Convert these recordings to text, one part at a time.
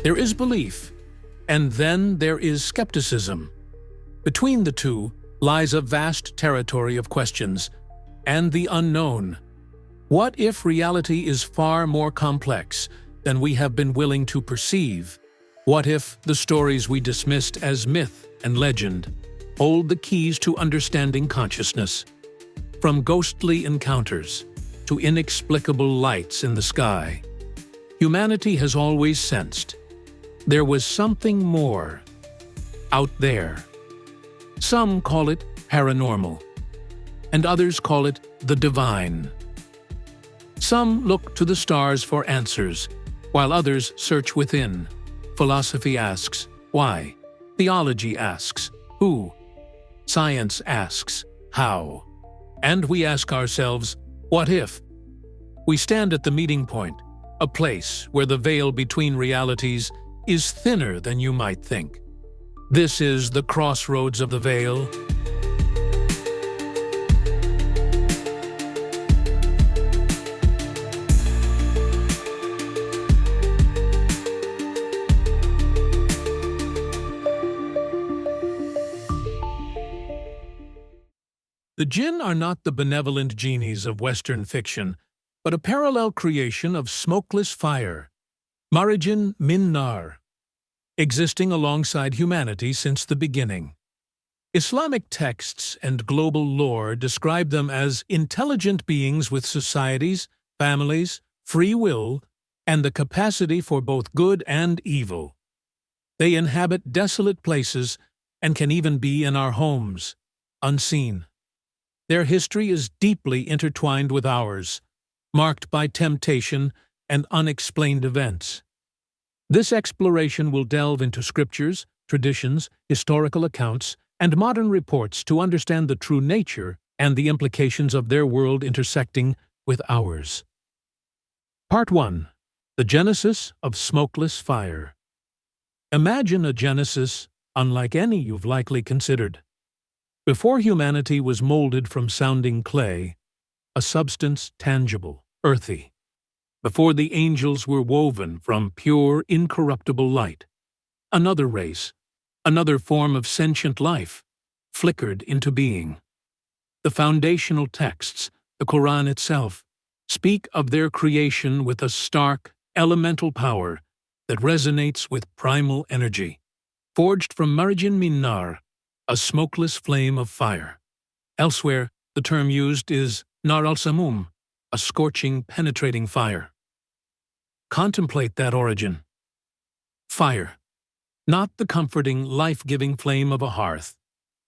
There is belief, and then there is skepticism. Between the two lies a vast territory of questions and the unknown. What if reality is far more complex than we have been willing to perceive? What if the stories we dismissed as myth and legend hold the keys to understanding consciousness? From ghostly encounters to inexplicable lights in the sky, humanity has always sensed there was something more out there. Some call it paranormal, and others call it the divine. Some look to the stars for answers, while others search within. Philosophy asks, why? Theology asks, who? Science asks, how? And we ask ourselves, what if? We stand at the meeting point, a place where the veil between realities is thinner than you might think. This is the crossroads of the veil. The Jinn are not the benevolent genies of Western fiction, but a parallel creation of smokeless fire, Marjan min nar, existing alongside humanity since the beginning. Islamic texts and global lore describe them as intelligent beings with societies, families, free will, and the capacity for both good and evil. They inhabit desolate places and can even be in our homes, unseen. Their history is deeply intertwined with ours, marked by temptation and unexplained events. This exploration will delve into scriptures, traditions, historical accounts, and modern reports to understand the true nature and the implications of their world intersecting with ours. Part 1. The Genesis of Smokeless Fire. Imagine a genesis unlike any you've likely considered. Before humanity was molded from sounding clay, a substance tangible, earthy. Before the angels were woven from pure, incorruptible light, another race, another form of sentient life, flickered into being. The foundational texts, the Quran itself, speak of their creation with a stark, elemental power that resonates with primal energy, forged from Marjan min nar, a smokeless flame of fire. Elsewhere, the term used is nar al-samum, a scorching, penetrating fire. Contemplate that origin. Fire, not the comforting, life-giving flame of a hearth,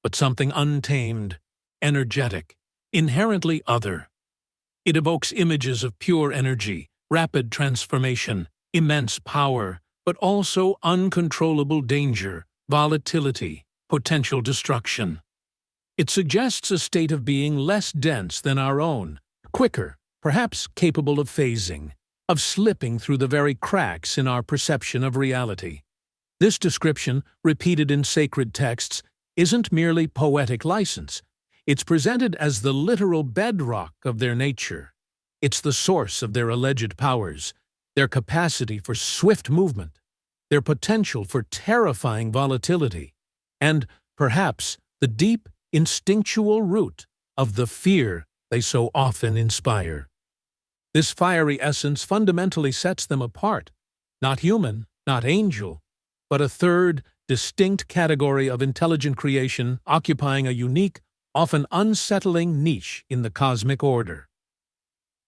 but something untamed, energetic, inherently other. It evokes images of pure energy, rapid transformation, immense power, but also uncontrollable danger, volatility, potential destruction. It suggests a state of being less dense than our own, quicker, perhaps capable of phasing, of slipping through the very cracks in our perception of reality. This description, repeated in sacred texts, isn't merely poetic license. It's presented as the literal bedrock of their nature. It's the source of their alleged powers, their capacity for swift movement, their potential for terrifying volatility, and, perhaps, the deep, instinctual root of the fear they so often inspire. This fiery essence fundamentally sets them apart, not human, not angel, but a third, distinct category of intelligent creation occupying a unique, often unsettling niche in the cosmic order.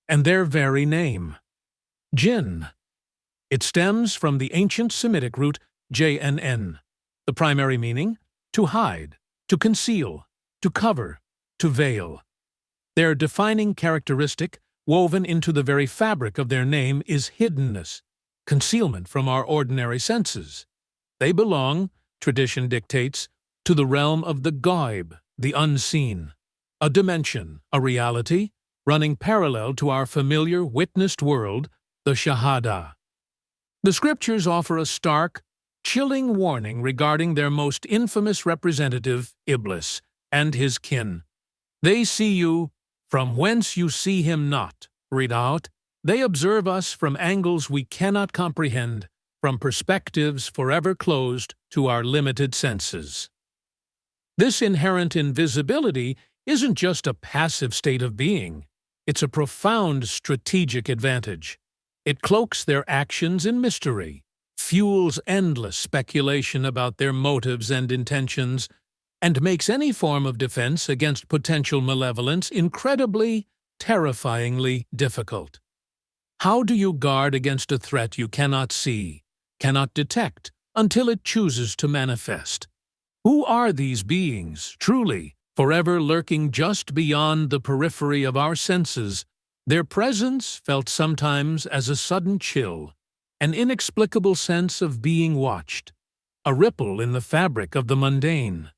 And their very name, Jinn. It stems from the ancient Semitic root jnn, the primary meaning, to hide, to conceal, to cover, to veil. Their defining characteristic, woven into the very fabric of their name, is hiddenness, concealment from our ordinary senses. They belong, tradition dictates, to the realm of the ghaib, the unseen, a dimension, a reality, running parallel to our familiar witnessed world, the Shahada. The scriptures offer a stark, chilling warning regarding their most infamous representative, Iblis, and his kin. They see you from whence you see him not. Read out. They observe us from angles we cannot comprehend. from perspectives forever closed to our limited senses. This inherent invisibility isn't just a passive state of being, it's a profound strategic advantage. It cloaks their actions in mystery, fuels endless speculation about their motives and intentions, and makes any form of defense against potential malevolence incredibly, terrifyingly difficult. How do you guard against a threat you cannot see, cannot detect, until it chooses to manifest? Who are these beings, truly, forever lurking just beyond the periphery of our senses? Their presence felt sometimes as a sudden chill, an inexplicable sense of being watched, a ripple in the fabric of the mundane.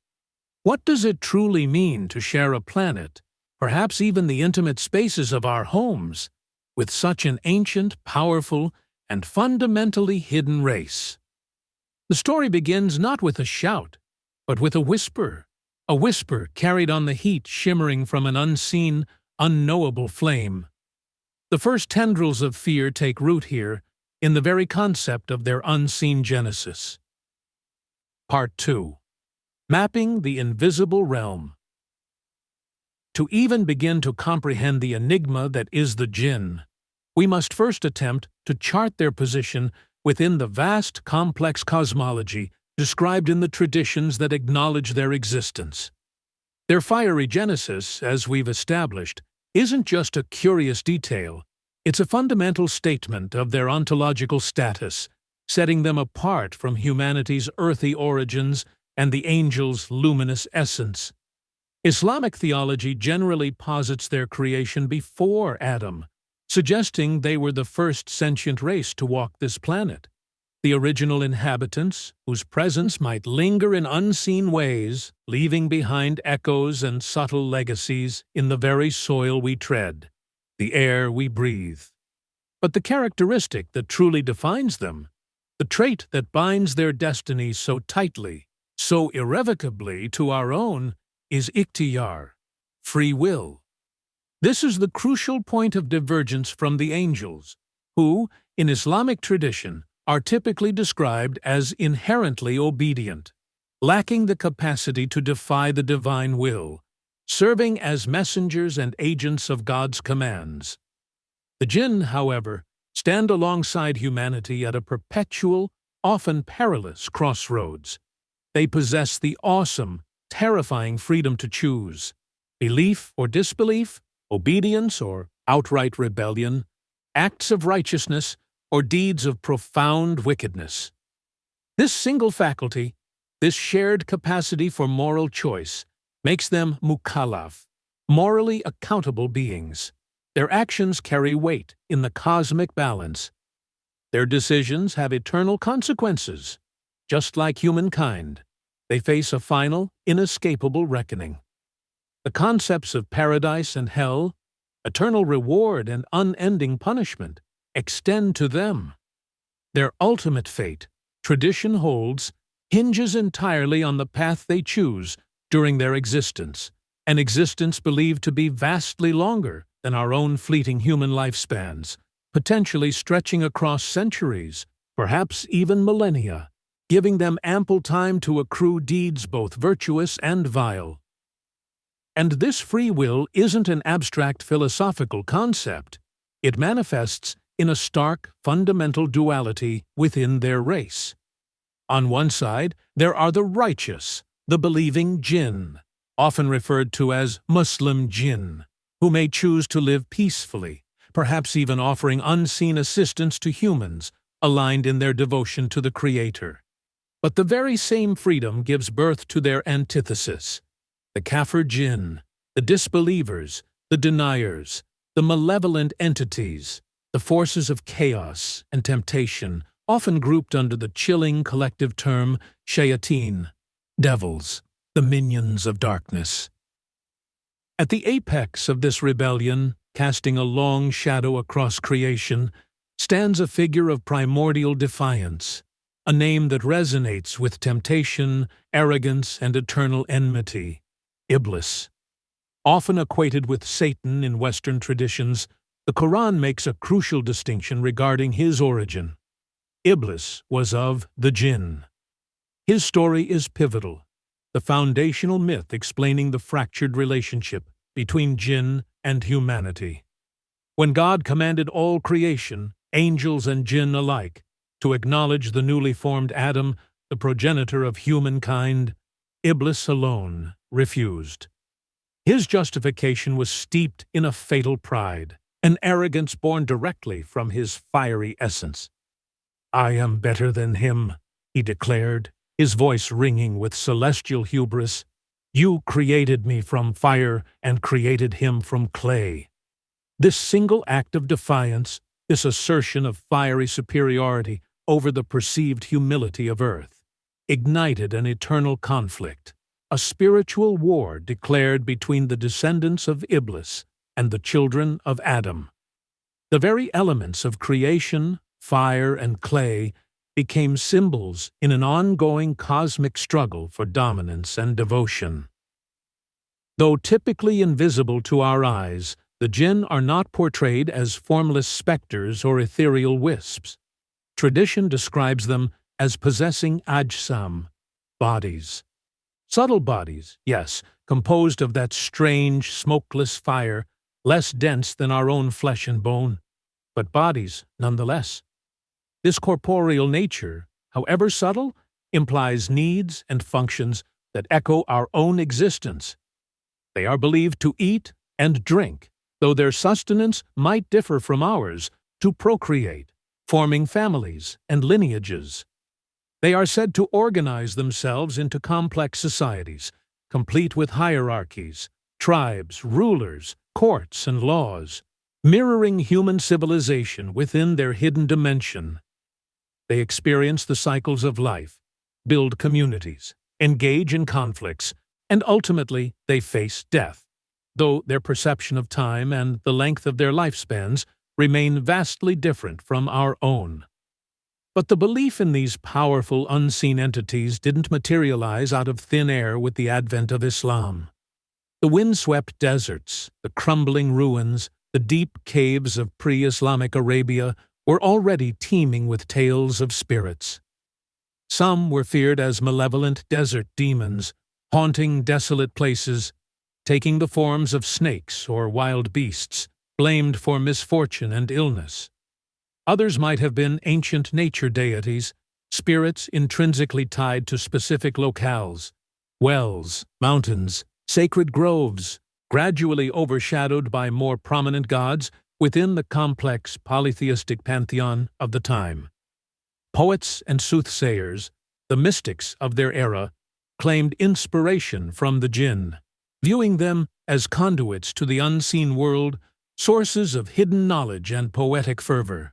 What does it truly mean to share a planet, perhaps even the intimate spaces of our homes, with such an ancient, powerful, and fundamentally hidden race? The story begins not with a shout, but with a whisper carried on the heat shimmering from an unseen, unknowable flame. The first tendrils of fear take root here, in the very concept of their unseen genesis. Part 2. Mapping the Invisible Realm. To even begin to comprehend the enigma that is the Jinn, we must first attempt to chart their position within the vast, complex cosmology described in the traditions that acknowledge their existence. Their fiery genesis, as we've established, isn't just a curious detail, it's a fundamental statement of their ontological status, setting them apart from humanity's earthy origins and the angel's luminous essence. Islamic theology generally posits their creation before Adam, suggesting they were the first sentient race to walk this planet. The original inhabitants, whose presence might linger in unseen ways, leaving behind echoes and subtle legacies in the very soil we tread, the air we breathe. But the characteristic that truly defines them, the trait that binds their destiny so tightly, so irrevocably to our own, is ikhtiyar, free will. This is the crucial point of divergence from the angels, who, in Islamic tradition, are typically described as inherently obedient, lacking the capacity to defy the divine will, serving as messengers and agents of God's commands. The Jinn, however, stand alongside humanity at a perpetual, often perilous crossroads. They possess the awesome, terrifying freedom to choose belief or disbelief, obedience or outright rebellion, acts of righteousness or deeds of profound wickedness. This single faculty, this shared capacity for moral choice, makes them mukallaf, morally accountable beings. Their actions carry weight in the cosmic balance. Their decisions have eternal consequences. Just like humankind, they face a final, inescapable reckoning. The concepts of paradise and hell, eternal reward and unending punishment, extend to them. Their ultimate fate, tradition holds, hinges entirely on the path they choose during their existence, an existence believed to be vastly longer than our own fleeting human lifespans, potentially stretching across centuries, perhaps even millennia, giving them ample time to accrue deeds both virtuous and vile. And this free will isn't an abstract philosophical concept. It manifests in a stark, fundamental duality within their race. On one side, there are the righteous, the believing Jinn, often referred to as Muslim Jinn, who may choose to live peacefully, perhaps even offering unseen assistance to humans, aligned in their devotion to the Creator. But the very same freedom gives birth to their antithesis, the Kafir Jinn, the disbelievers, the deniers, the malevolent entities, the forces of chaos and temptation, often grouped under the chilling collective term shayateen, devils, the minions of darkness. At the apex of this rebellion, casting a long shadow across creation, stands a figure of primordial defiance, a name that resonates with temptation, arrogance, and eternal enmity, Iblis. Often equated with Satan in Western traditions, the Quran makes a crucial distinction regarding his origin. Iblis was of the Jinn. His story is pivotal, the foundational myth explaining the fractured relationship between Jinn and humanity. When God commanded all creation, angels and Jinn alike, to acknowledge the newly formed Adam, the progenitor of humankind, Iblis alone refused. His justification was steeped in a fatal pride, an arrogance born directly from his fiery essence. "I am better than him," he declared, his voice ringing with celestial hubris. "You created me from fire and created him from clay." This single act of defiance, this assertion of fiery superiority over the perceived humility of earth, ignited an eternal conflict, a spiritual war declared between the descendants of Iblis and the children of Adam. The very elements of creation, fire and clay, became symbols in an ongoing cosmic struggle for dominance and devotion. Though typically invisible to our eyes, the Jinn are not portrayed as formless specters or ethereal wisps. Tradition describes them as possessing ajsam, bodies. Subtle bodies, yes, composed of that strange, smokeless fire, less dense than our own flesh and bone, but bodies nonetheless. This corporeal nature, however subtle, implies needs and functions that echo our own existence. They are believed to eat and drink, though their sustenance might differ from ours, to procreate, forming families and lineages. They are said to organize themselves into complex societies, complete with hierarchies, tribes, rulers, courts, and laws, mirroring human civilization within their hidden dimension. They experience the cycles of life, build communities, engage in conflicts, and ultimately they face death, though their perception of time and the length of their lifespans remain vastly different from our own. But the belief in these powerful unseen entities didn't materialize out of thin air with the advent of Islam. The windswept deserts, the crumbling ruins, the deep caves of pre-Islamic Arabia were already teeming with tales of spirits. Some were feared as malevolent desert demons, haunting desolate places, taking the forms of snakes or wild beasts, blamed for misfortune and illness. Others might have been ancient nature deities, spirits intrinsically tied to specific locales, wells, mountains, sacred groves, gradually overshadowed by more prominent gods within the complex polytheistic pantheon of the time. Poets and soothsayers, the mystics of their era, claimed inspiration from the Jinn, viewing them as conduits to the unseen world, sources of hidden knowledge and poetic fervor.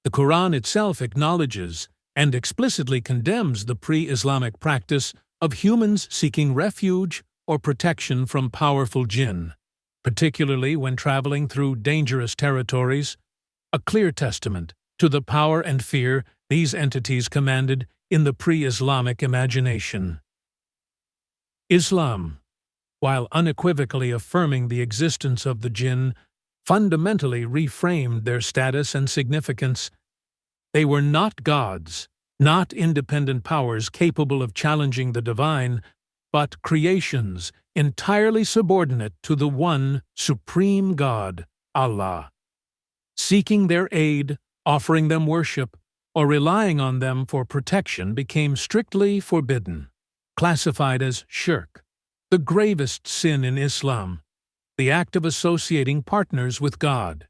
The Quran itself acknowledges and explicitly condemns the pre-Islamic practice of humans seeking refuge or protection from powerful Jinn, particularly when traveling through dangerous territories, a clear testament to the power and fear these entities commanded in the pre-Islamic imagination. Islam, while unequivocally affirming the existence of the Jinn, fundamentally reframed their status and significance. They were not gods, not independent powers capable of challenging the divine, but creations entirely subordinate to the one supreme God, Allah. Seeking their aid, offering them worship, or relying on them for protection became strictly forbidden, classified as shirk, the gravest sin in Islam, the act of associating partners with God.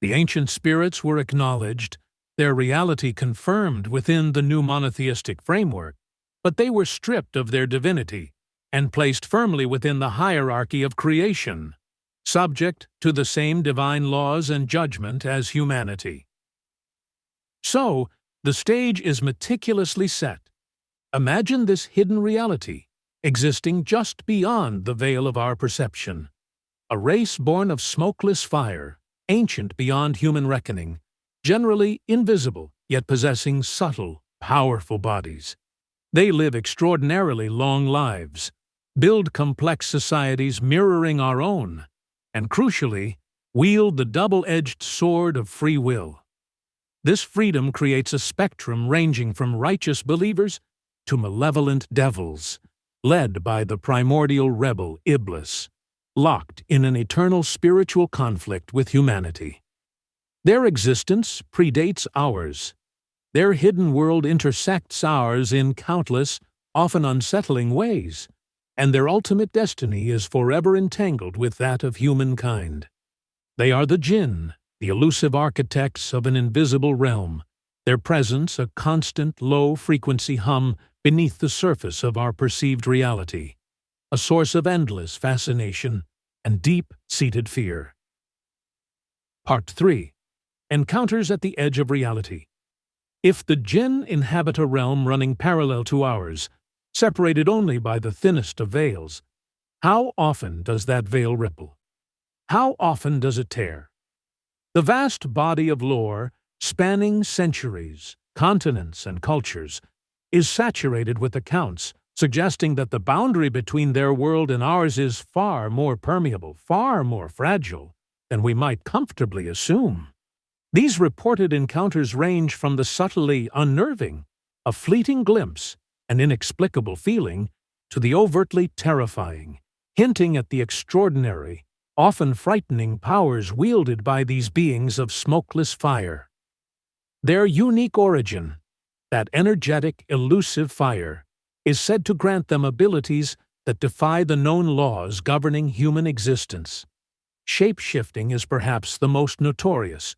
The ancient spirits were acknowledged, their reality confirmed within the new monotheistic framework, but they were stripped of their divinity and placed firmly within the hierarchy of creation, subject to the same divine laws and judgment as humanity. So, the stage is meticulously set. Imagine this hidden reality, existing just beyond the veil of our perception. A race born of smokeless fire, ancient beyond human reckoning, generally invisible, yet possessing subtle, powerful bodies. They live extraordinarily long lives, build complex societies mirroring our own, and crucially, wield the double-edged sword of free will. This freedom creates a spectrum ranging from righteous believers to malevolent devils, led by the primordial rebel Iblis, locked in an eternal spiritual conflict with humanity. Their existence predates ours. Their hidden world intersects ours in countless, often unsettling ways, and their ultimate destiny is forever entangled with that of humankind. They are the Jinn, the elusive architects of an invisible realm, their presence a constant low-frequency hum beneath the surface of our perceived reality, a source of endless fascination and deep-seated fear. Part 3. Encounters at the Edge of Reality. If the Jinn inhabit a realm running parallel to ours, separated only by the thinnest of veils, how often does that veil ripple? How often does it tear? The vast body of lore, spanning centuries, continents, and cultures, is saturated with accounts suggesting that the boundary between their world and ours is far more permeable, far more fragile than we might comfortably assume. These reported encounters range from the subtly unnerving, a fleeting glimpse, an inexplicable feeling, to the overtly terrifying, hinting at the extraordinary, often frightening powers wielded by these beings of smokeless fire. Their unique origin, that energetic, elusive fire, is said to grant them abilities that defy the known laws governing human existence. Shape-shifting is perhaps the most notorious,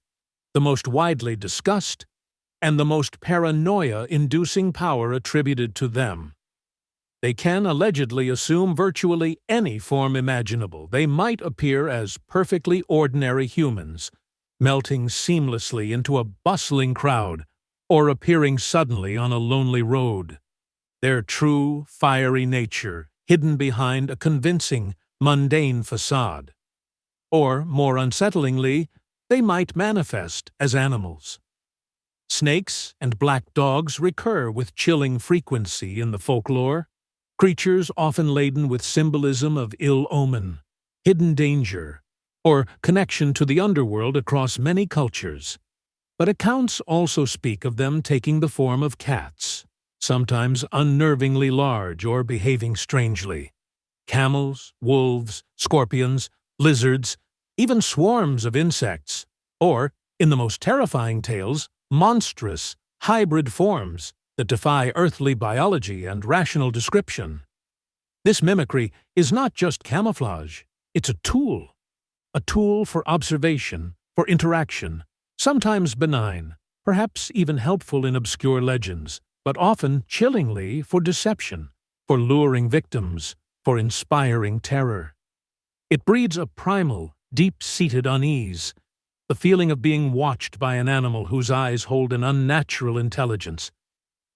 the most widely discussed, and the most paranoia-inducing power attributed to them. They can allegedly assume virtually any form imaginable. They might appear as perfectly ordinary humans, melting seamlessly into a bustling crowd, or appearing suddenly on a lonely road. Their true, fiery nature hidden behind a convincing, mundane facade. Or, more unsettlingly, they might manifest as animals. Snakes and black dogs recur with chilling frequency in the folklore, creatures often laden with symbolism of ill omen, hidden danger, or connection to the underworld across many cultures. But accounts also speak of them taking the form of cats, sometimes unnervingly large or behaving strangely. Camels, wolves, scorpions, lizards, even swarms of insects, or, in the most terrifying tales, monstrous, hybrid forms that defy earthly biology and rational description. This mimicry is not just camouflage, it's a tool for observation, for interaction, sometimes benign, perhaps even helpful in obscure legends, but often chillingly for deception, for luring victims, for inspiring terror. It breeds a primal, deep-seated unease, the feeling of being watched by an animal whose eyes hold an unnatural intelligence,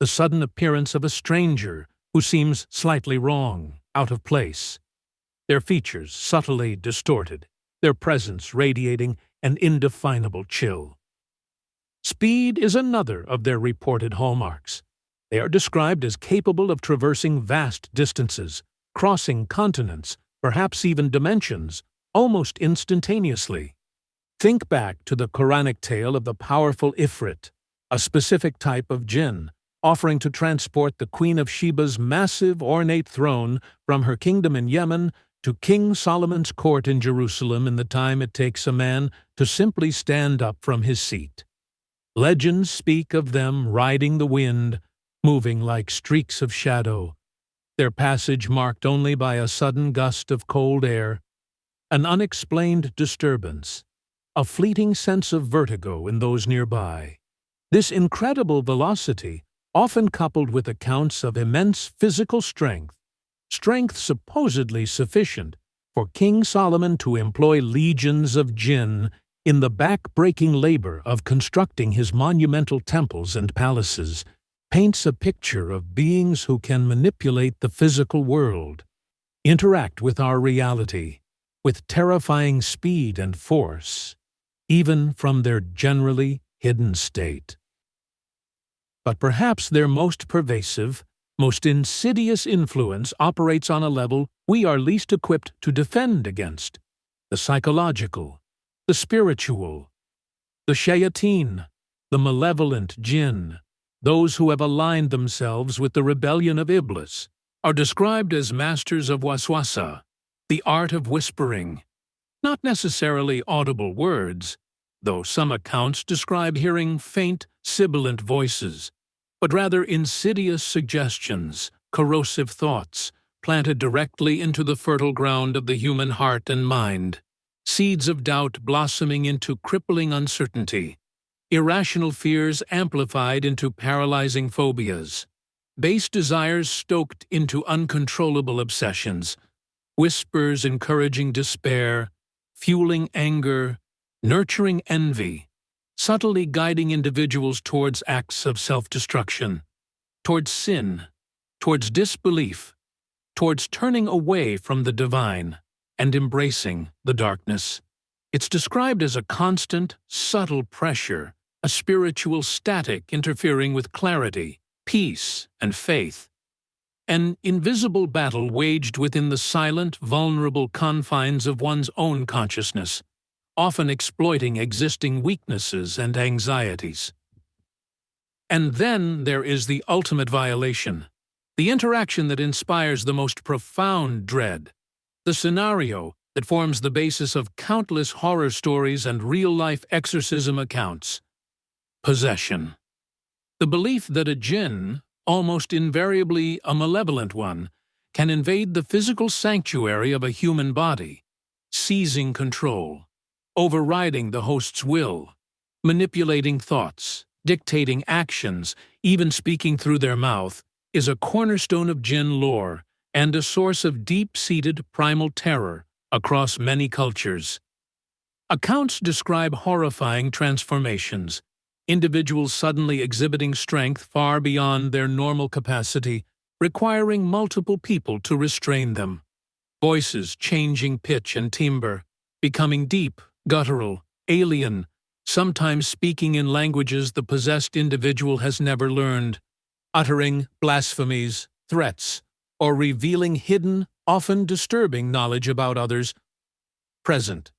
the sudden appearance of a stranger who seems slightly wrong, out of place, their features subtly distorted, their presence radiating an indefinable chill. Speed is another of their reported hallmarks. They are described as capable of traversing vast distances, crossing continents, perhaps even dimensions, almost instantaneously. Think back to the Quranic tale of the powerful Ifrit, a specific type of jinn, offering to transport the Queen of Sheba's massive ornate throne from her kingdom in Yemen to King Solomon's court in Jerusalem in the time it takes a man to simply stand up from his seat. Legends speak of them riding the wind, moving like streaks of shadow, their passage marked only by a sudden gust of cold air, an unexplained disturbance, a fleeting sense of vertigo in those nearby. This incredible velocity, often coupled with accounts of immense physical strength supposedly sufficient for King Solomon to employ legions of jinn in the back-breaking labor of constructing his monumental temples and palaces, paints a picture of beings who can manipulate the physical world, interact with our reality, with terrifying speed and force, even from their generally hidden state. But perhaps their most pervasive, most insidious influence operates on a level we are least equipped to defend against: the psychological, the spiritual, the shayateen, The malevolent Jinn, those who have aligned themselves with the rebellion of Iblis, are described as masters of waswasa, the art of whispering, not necessarily audible words, though some accounts describe hearing faint, sibilant voices, but rather insidious suggestions, corrosive thoughts, planted directly into the fertile ground of the human heart and mind, seeds of doubt blossoming into crippling uncertainty, irrational fears amplified into paralyzing phobias, base desires stoked into uncontrollable obsessions, whispers encouraging despair, fueling anger, nurturing envy, subtly guiding individuals towards acts of self-destruction, towards sin, towards disbelief, towards turning away from the divine and embracing the darkness. It's described as a constant, subtle pressure, a spiritual static interfering with clarity, peace, and faith. An invisible battle waged within the silent, vulnerable confines of one's own consciousness, often exploiting existing weaknesses and anxieties. And then there is the ultimate violation, the interaction that inspires the most profound dread, the scenario that forms the basis of countless horror stories and real-life exorcism accounts. Possession. The belief that a jinn, almost invariably a malevolent one, can invade the physical sanctuary of a human body, seizing control, overriding the host's will, manipulating thoughts, dictating actions, even speaking through their mouth, is a cornerstone of jinn lore and a source of deep-seated primal terror across many cultures. Accounts describe horrifying transformations, individuals suddenly exhibiting strength far beyond their normal capacity, requiring multiple people to restrain them. Voices changing pitch and timbre, becoming deep, guttural, alien, sometimes speaking in languages the possessed individual has never learned, uttering blasphemies, threats, or revealing hidden, often disturbing knowledge about others present.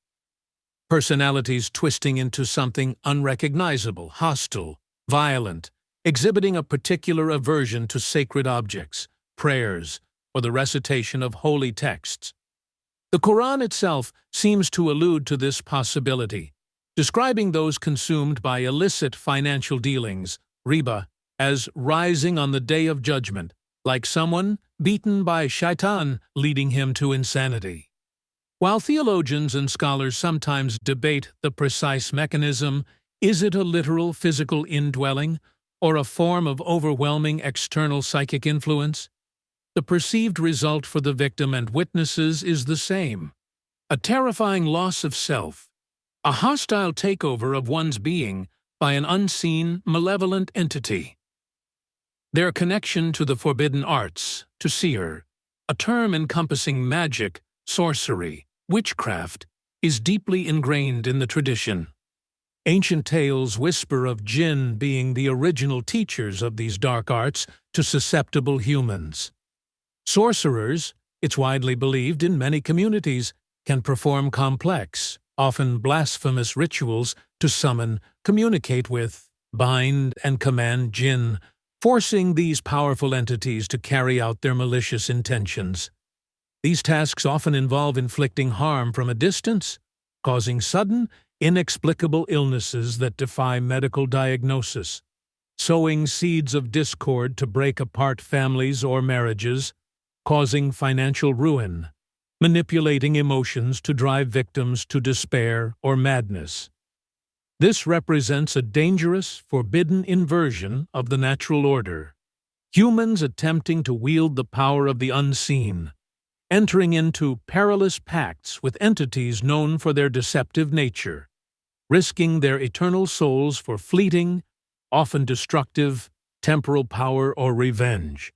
Personalities twisting into something unrecognizable, hostile, violent, exhibiting a particular aversion to sacred objects, prayers, or the recitation of holy texts. The Quran itself seems to allude to this possibility, describing those consumed by illicit financial dealings, riba, as rising on the day of judgment, like someone beaten by shaitan leading him to insanity. While theologians and scholars sometimes debate the precise mechanism, is it a literal physical indwelling or a form of overwhelming external psychic influence? The perceived result for the victim and witnesses is the same: a terrifying loss of self, a hostile takeover of one's being by an unseen, malevolent entity. Their connection to the forbidden arts, to seer, a term encompassing magic, sorcery, witchcraft, is deeply ingrained in the tradition. Ancient tales whisper of jinn being the original teachers of these dark arts to susceptible humans. Sorcerers, it's widely believed in many communities, can perform complex, often blasphemous rituals to summon, communicate with, bind, and command jinn, forcing these powerful entities to carry out their malicious intentions. These tasks often involve inflicting harm from a distance, causing sudden, inexplicable illnesses that defy medical diagnosis, sowing seeds of discord to break apart families or marriages, causing financial ruin, manipulating emotions to drive victims to despair or madness. This represents a dangerous, forbidden inversion of the natural order. Humans attempting to wield the power of the unseen, entering into perilous pacts with entities known for their deceptive nature, risking their eternal souls for fleeting, often destructive, temporal power or revenge.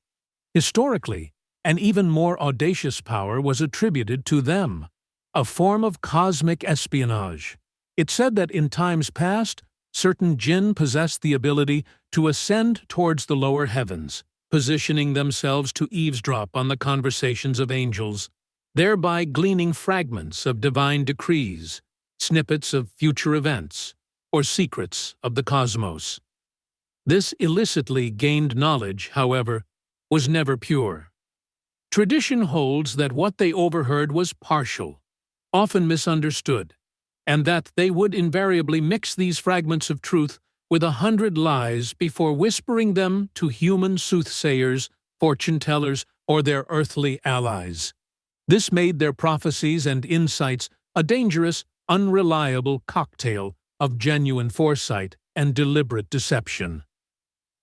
Historically, an even more audacious power was attributed to them, a form of cosmic espionage. It's said that in times past, certain jinn possessed the ability to ascend towards the lower heavens, positioning themselves to eavesdrop on the conversations of angels, thereby gleaning fragments of divine decrees, snippets of future events, or secrets of the cosmos. This illicitly gained knowledge, however, was never pure. Tradition holds that what they overheard was partial, often misunderstood, and that they would invariably mix these fragments of truth with 100 lies before whispering them to human soothsayers, fortune-tellers, or their earthly allies. This made their prophecies and insights a dangerous, unreliable cocktail of genuine foresight and deliberate deception.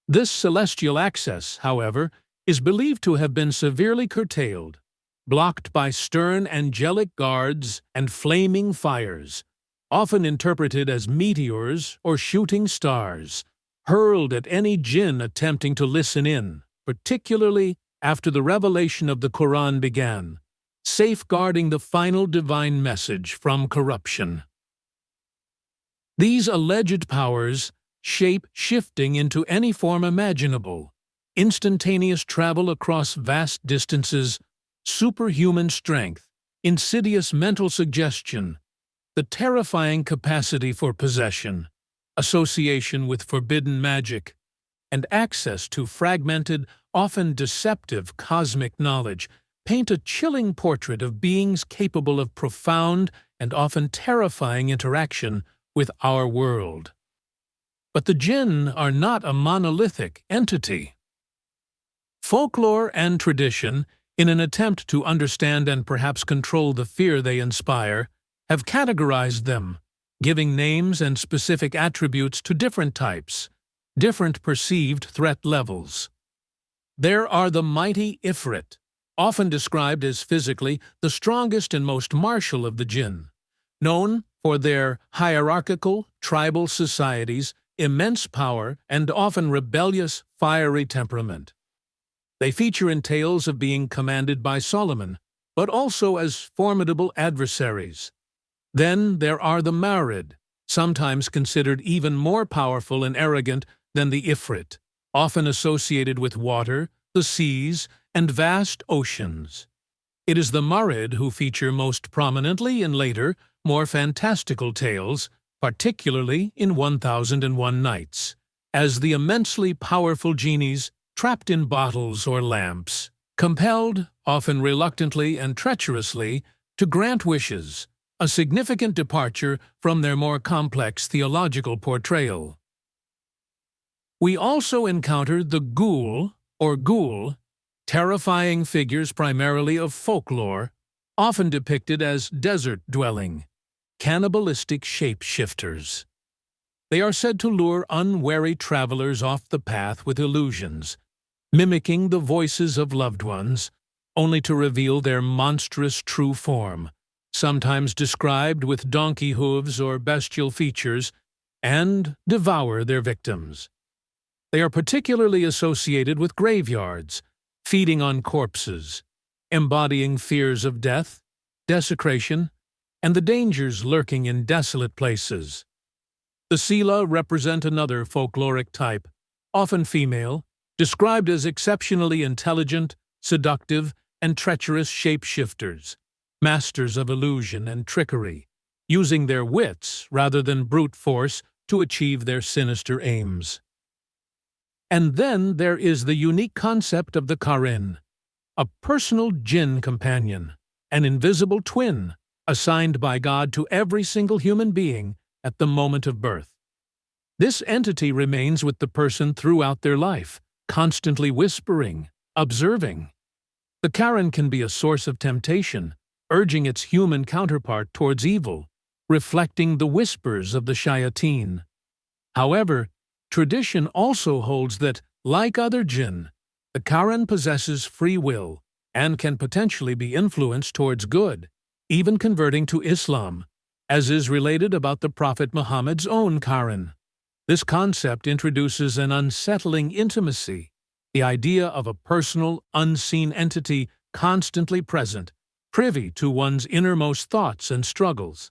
This celestial access, however, is believed to have been severely curtailed, blocked by stern angelic guards and flaming fires, often interpreted as meteors or shooting stars, hurled at any jinn attempting to listen in, particularly after the revelation of the Quran began, safeguarding the final divine message from corruption. These alleged powers, shape-shifting into any form imaginable, instantaneous travel across vast distances, superhuman strength, insidious mental suggestion, the terrifying capacity for possession, association with forbidden magic, and access to fragmented, often deceptive cosmic knowledge paint a chilling portrait of beings capable of profound and often terrifying interaction with our world. But the Jinn are not a monolithic entity. Folklore and tradition, in an attempt to understand and perhaps control the fear they inspire, have categorized them, giving names and specific attributes to different types, different perceived threat levels. There are the mighty Ifrit, often described as physically the strongest and most martial of the Jinn, known for their hierarchical, tribal societies, immense power, and often rebellious, fiery temperament. They feature in tales of being commanded by Solomon, but also as formidable adversaries. Then there are the Marid, sometimes considered even more powerful and arrogant than the Ifrit, often associated with water, the seas, and vast oceans. It is the Marid who feature most prominently in later, more fantastical tales, particularly in 1001 Nights, as the immensely powerful genies trapped in bottles or lamps, compelled, often reluctantly and treacherously, to grant wishes, a significant departure from their more complex theological portrayal. We also encounter the ghoul, or ghoul, terrifying figures primarily of folklore, often depicted as desert-dwelling, cannibalistic shape-shifters. They are said to lure unwary travelers off the path with illusions, mimicking the voices of loved ones, only to reveal their monstrous true form, sometimes described with donkey hooves or bestial features, and devour their victims. They are particularly associated with graveyards, feeding on corpses, embodying fears of death, desecration, and the dangers lurking in desolate places. The Sela represent another folkloric type, often female, described as exceptionally intelligent, seductive, and treacherous shapeshifters, masters of illusion and trickery, using their wits rather than brute force to achieve their sinister aims. And then there is the unique concept of the Qarin, a personal jinn companion, an invisible twin assigned by God to every single human being at the moment of birth. This entity remains with the person throughout their life, constantly whispering, observing. The Qarin can be a source of temptation, urging its human counterpart towards evil, reflecting the whispers of the shayateen. However, tradition also holds that, like other jinn, the Qarin possesses free will and can potentially be influenced towards good, even converting to Islam, as is related about the Prophet Muhammad's own Qarin. This concept introduces an unsettling intimacy, the idea of a personal, unseen entity constantly present, privy to one's innermost thoughts and struggles.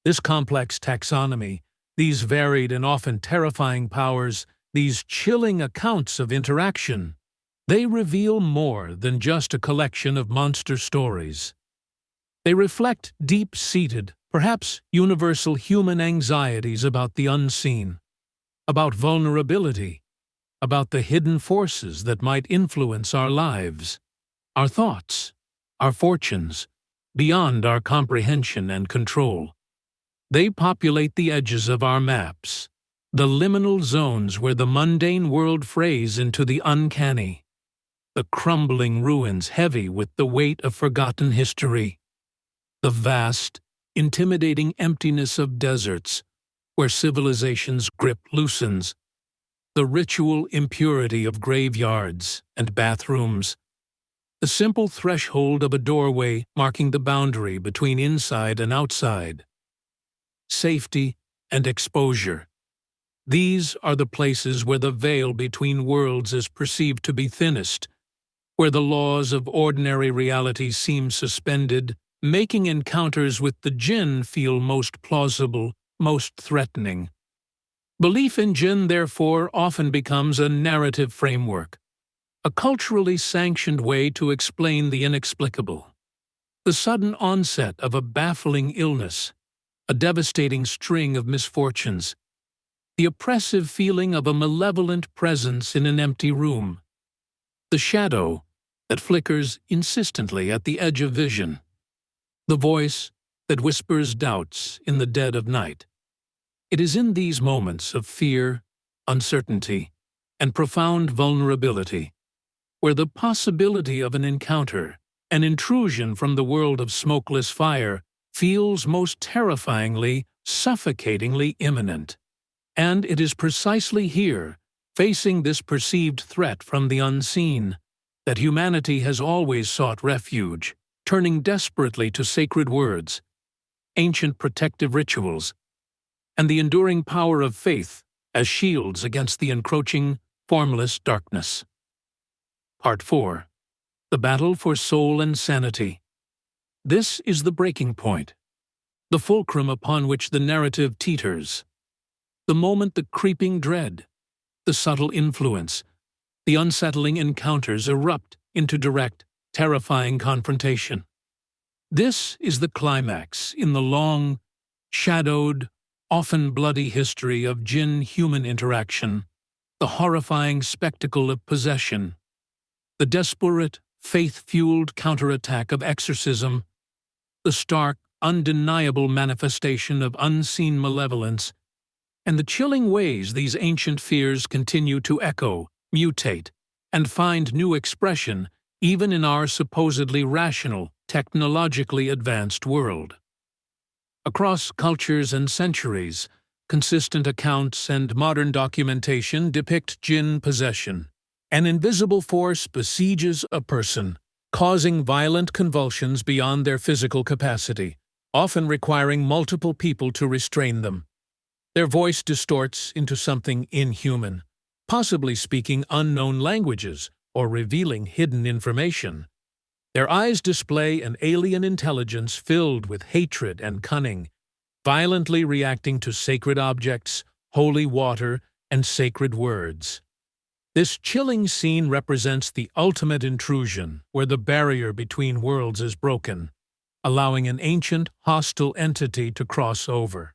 This complex taxonomy, these varied and often terrifying powers, these chilling accounts of interaction, they reveal more than just a collection of monster stories. They reflect deep-seated, perhaps universal human anxieties about the unseen, about vulnerability, about the hidden forces that might influence our lives, our thoughts, our fortunes, beyond our comprehension and control. They populate the edges of our maps, the liminal zones where the mundane world frays into the uncanny, the crumbling ruins heavy with the weight of forgotten history, the vast, intimidating emptiness of deserts where civilization's grip loosens, the ritual impurity of graveyards and bathrooms, the simple threshold of a doorway marking the boundary between inside and outside, safety and exposure. These are the places where the veil between worlds is perceived to be thinnest, where the laws of ordinary reality seem suspended, making encounters with the Jinn feel most plausible, most threatening. Belief in Jinn, therefore, often becomes a narrative framework, a culturally sanctioned way to explain the inexplicable. The sudden onset of a baffling illness, a devastating string of misfortunes, the oppressive feeling of a malevolent presence in an empty room, the shadow that flickers insistently at the edge of vision, the voice that whispers doubts in the dead of night. It is in these moments of fear, uncertainty, and profound vulnerability where the possibility of an encounter, an intrusion from the world of smokeless fire, feels most terrifyingly, suffocatingly imminent. And it is precisely here, facing this perceived threat from the unseen, that humanity has always sought refuge, turning desperately to sacred words, ancient protective rituals, and the enduring power of faith as shields against the encroaching, formless darkness. Part 4. The Battle for Soul and Sanity. This is the breaking point, the fulcrum upon which the narrative teeters, the moment the creeping dread, the subtle influence, the unsettling encounters erupt into direct, terrifying confrontation. This is the climax in the long, shadowed, often bloody history of Jinn-human interaction, the horrifying spectacle of possession, the desperate, faith-fueled counterattack of exorcism, the stark, undeniable manifestation of unseen malevolence, and the chilling ways these ancient fears continue to echo, mutate, and find new expression even in our supposedly rational, technologically advanced world. Across cultures and centuries, consistent accounts and modern documentation depict Jinn possession. An invisible force besieges a person, causing violent convulsions beyond their physical capacity, often requiring multiple people to restrain them. Their voice distorts into something inhuman, possibly speaking unknown languages or revealing hidden information. Their eyes display an alien intelligence filled with hatred and cunning, violently reacting to sacred objects, holy water, and sacred words. This chilling scene represents the ultimate intrusion, where the barrier between worlds is broken, allowing an ancient, hostile entity to cross over.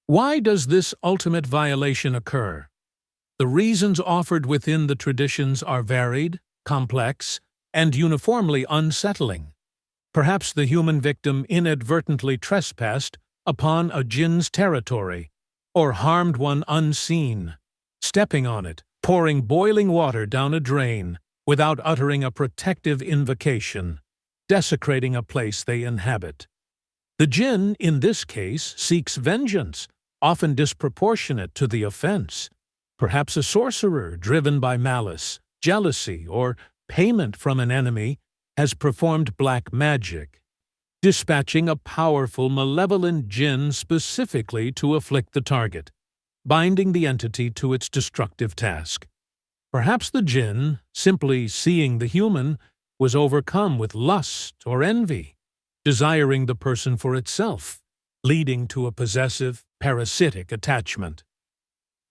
Why does this ultimate violation occur? The reasons offered within the traditions are varied, complex, and uniformly unsettling. Perhaps the human victim inadvertently trespassed upon a Jinn's territory, or harmed one unseen, stepping on it, pouring boiling water down a drain without uttering a protective invocation, desecrating a place they inhabit. The Jinn, in this case, seeks vengeance, often disproportionate to the offense. Perhaps a sorcerer driven by malice, jealousy, or payment from an enemy has performed black magic, dispatching a powerful, malevolent Jinn specifically to afflict the target, binding the entity to its destructive task. Perhaps the Jinn, simply seeing the human, was overcome with lust or envy, desiring the person for itself, leading to a possessive, parasitic attachment.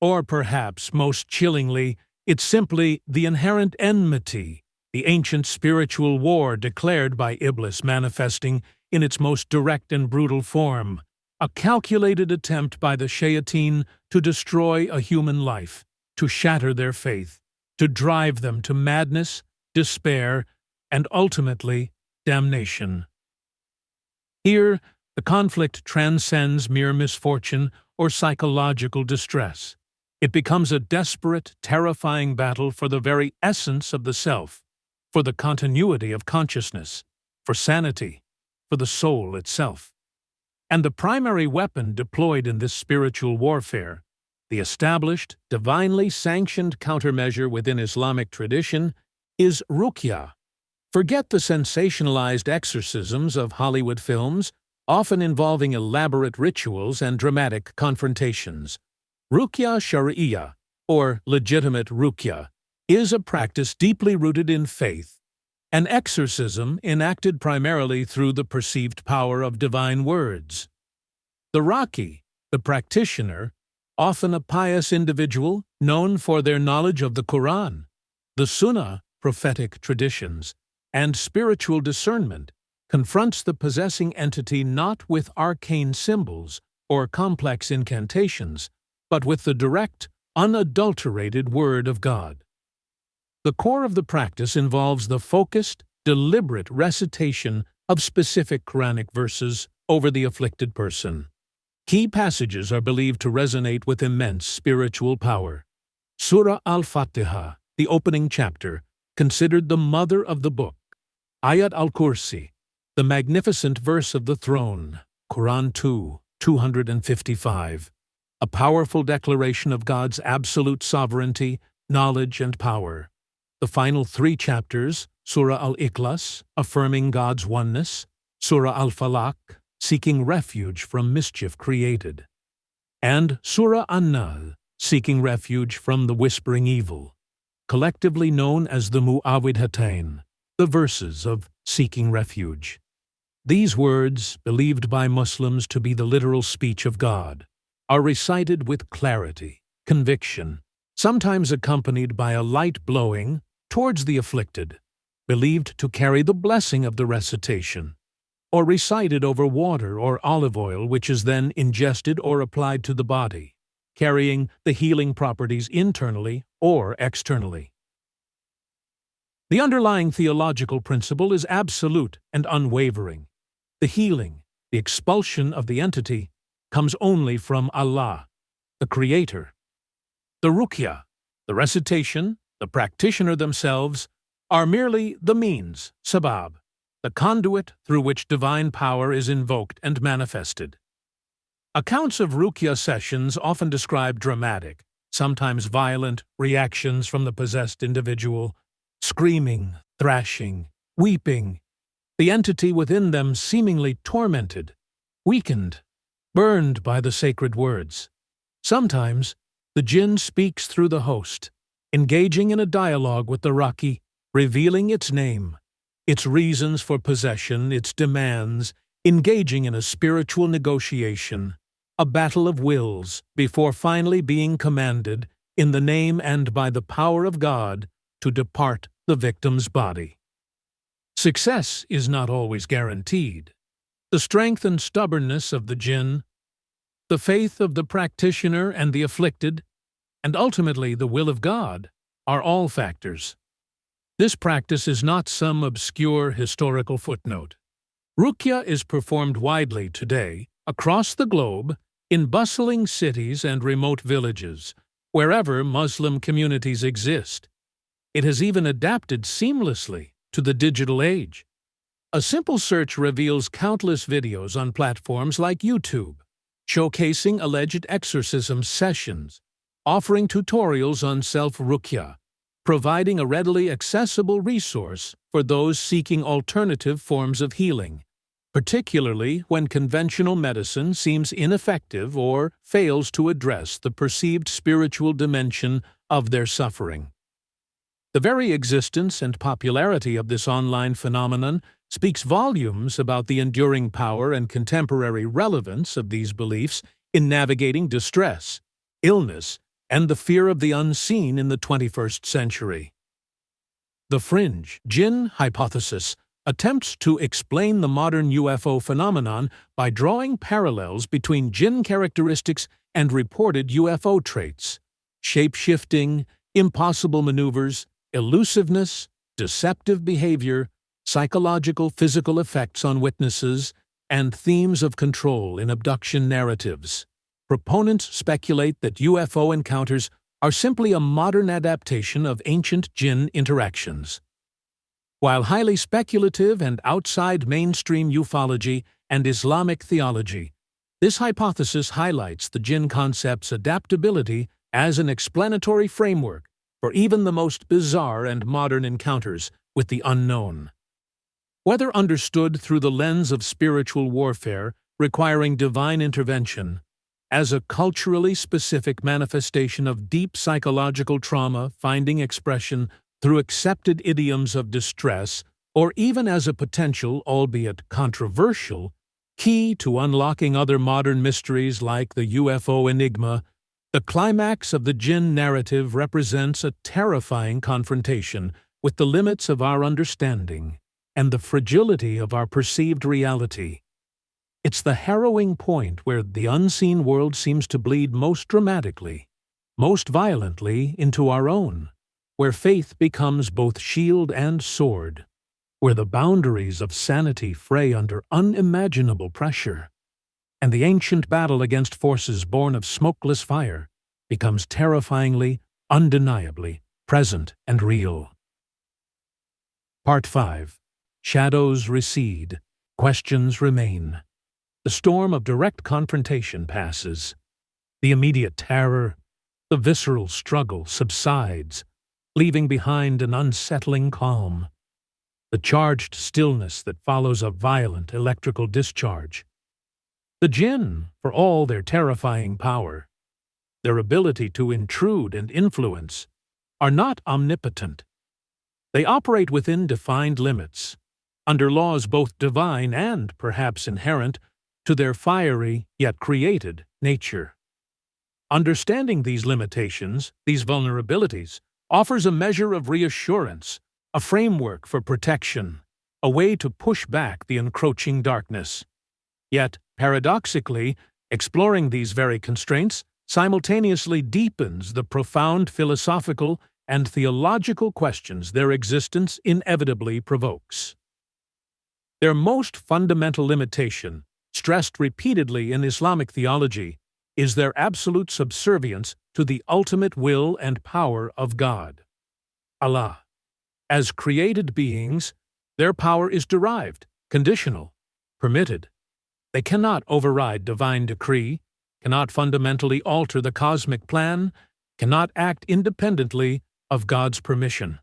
Or perhaps, most chillingly, it's simply the inherent enmity, the ancient spiritual war declared by Iblis manifesting in its most direct and brutal form, a calculated attempt by the shayateen to destroy a human life, to shatter their faith, to drive them to madness, despair, and ultimately damnation. Here, the conflict transcends mere misfortune or psychological distress. It becomes a desperate, terrifying battle for the very essence of the self, for the continuity of consciousness, for sanity, for the soul itself. And the primary weapon deployed in this spiritual warfare, the established, divinely sanctioned countermeasure within Islamic tradition, is Rukia. Forget the sensationalized exorcisms of Hollywood films, often involving elaborate rituals and dramatic confrontations. Rukia Shari'iyya, or legitimate Rukia, is a practice deeply rooted in faith, an exorcism enacted primarily through the perceived power of divine words. The Raqi, the practitioner, often a pious individual known for their knowledge of the Quran, the Sunnah, prophetic traditions, and spiritual discernment, confronts the possessing entity not with arcane symbols or complex incantations, but with the direct, unadulterated Word of God. The core of the practice involves the focused, deliberate recitation of specific Quranic verses over the afflicted person. Key passages are believed to resonate with immense spiritual power. Surah Al-Fatiha, the opening chapter, considered the mother of the book. Ayat al-Kursi, the magnificent verse of the throne, Quran 2, 255, a powerful declaration of God's absolute sovereignty, knowledge, and power. The final 3 chapters, Surah Al-Ikhlas, affirming God's oneness, Surah Al-Falaq, seeking refuge from mischief created, and Surah An-Nahl, seeking refuge from the whispering evil, collectively known as the Mu'awwidhatayn, the verses of seeking refuge. These words, believed by Muslims to be the literal speech of God, are recited with clarity, conviction, sometimes accompanied by a light blowing towards the afflicted, believed to carry the blessing of the recitation, or recited over water or olive oil which is then ingested or applied to the body, carrying the healing properties internally or externally. The underlying theological principle is absolute and unwavering. The healing, the expulsion of the entity, comes only from Allah, the Creator. The Rukia, the recitation, the practitioner themselves, are merely the means, sabab, the conduit through which divine power is invoked and manifested. Accounts of Rukia sessions often describe dramatic, sometimes violent, reactions from the possessed individual, screaming, thrashing, weeping, the entity within them seemingly tormented, weakened, burned by the sacred words. Sometimes, the Jinn speaks through the host, engaging in a dialogue with the Raqi, revealing its name, its reasons for possession, its demands, engaging in a spiritual negotiation, a battle of wills, before finally being commanded, in the name and by the power of God, to depart the victim's body. Success is not always guaranteed. The strength and stubbornness of the Jinn, the faith of the practitioner and the afflicted, and ultimately the will of God, are all factors. This practice is not some obscure historical footnote. Rukia is performed widely today, across the globe, in bustling cities and remote villages, wherever Muslim communities exist. It has even adapted seamlessly to the digital age. A simple search reveals countless videos on platforms like YouTube, showcasing alleged exorcism sessions, offering tutorials on self-Rukia, providing a readily accessible resource for those seeking alternative forms of healing, particularly when conventional medicine seems ineffective or fails to address the perceived spiritual dimension of their suffering. The very existence and popularity of this online phenomenon speaks volumes about the enduring power and contemporary relevance of these beliefs in navigating distress, illness, and the fear of the unseen in the 21st century. The fringe Jinn hypothesis attempts to explain the modern UFO phenomenon by drawing parallels between Jinn characteristics and reported UFO traits: shape-shifting, impossible maneuvers, elusiveness, deceptive behavior, psychological physical effects on witnesses, and themes of control in abduction narratives. Proponents speculate that UFO encounters are simply a modern adaptation of ancient Jinn interactions. While highly speculative and outside mainstream ufology and Islamic theology, this hypothesis highlights the Jinn concept's adaptability as an explanatory framework for even the most bizarre and modern encounters with the unknown. Whether understood through the lens of spiritual warfare requiring divine intervention, as a culturally specific manifestation of deep psychological trauma finding expression through accepted idioms of distress, or even as a potential, albeit controversial, key to unlocking other modern mysteries like the UFO enigma, the climax of the Jinn narrative represents a terrifying confrontation with the limits of our understanding and the fragility of our perceived reality. It's the harrowing point where the unseen world seems to bleed most dramatically, most violently into our own, where faith becomes both shield and sword, where the boundaries of sanity fray under unimaginable pressure, and the ancient battle against forces born of smokeless fire becomes terrifyingly, undeniably present and real. Part 5. Shadows recede, questions remain. The storm of direct confrontation passes. The immediate terror, the visceral struggle subsides, leaving behind an unsettling calm. The charged stillness that follows a violent electrical discharge. The Jinn, for all their terrifying power, their ability to intrude and influence, are not omnipotent. They operate within defined limits, under laws both divine and perhaps inherent to their fiery yet created nature. Understanding these limitations, these vulnerabilities, offers a measure of reassurance, a framework for protection, a way to push back the encroaching darkness. Yet, paradoxically, exploring these very constraints simultaneously deepens the profound philosophical and theological questions their existence inevitably provokes. Their most fundamental limitation, stressed repeatedly in Islamic theology, is their absolute subservience to the ultimate will and power of God, Allah. As created beings, their power is derived, conditional, permitted. They cannot override divine decree, cannot fundamentally alter the cosmic plan, cannot act independently of God's permission.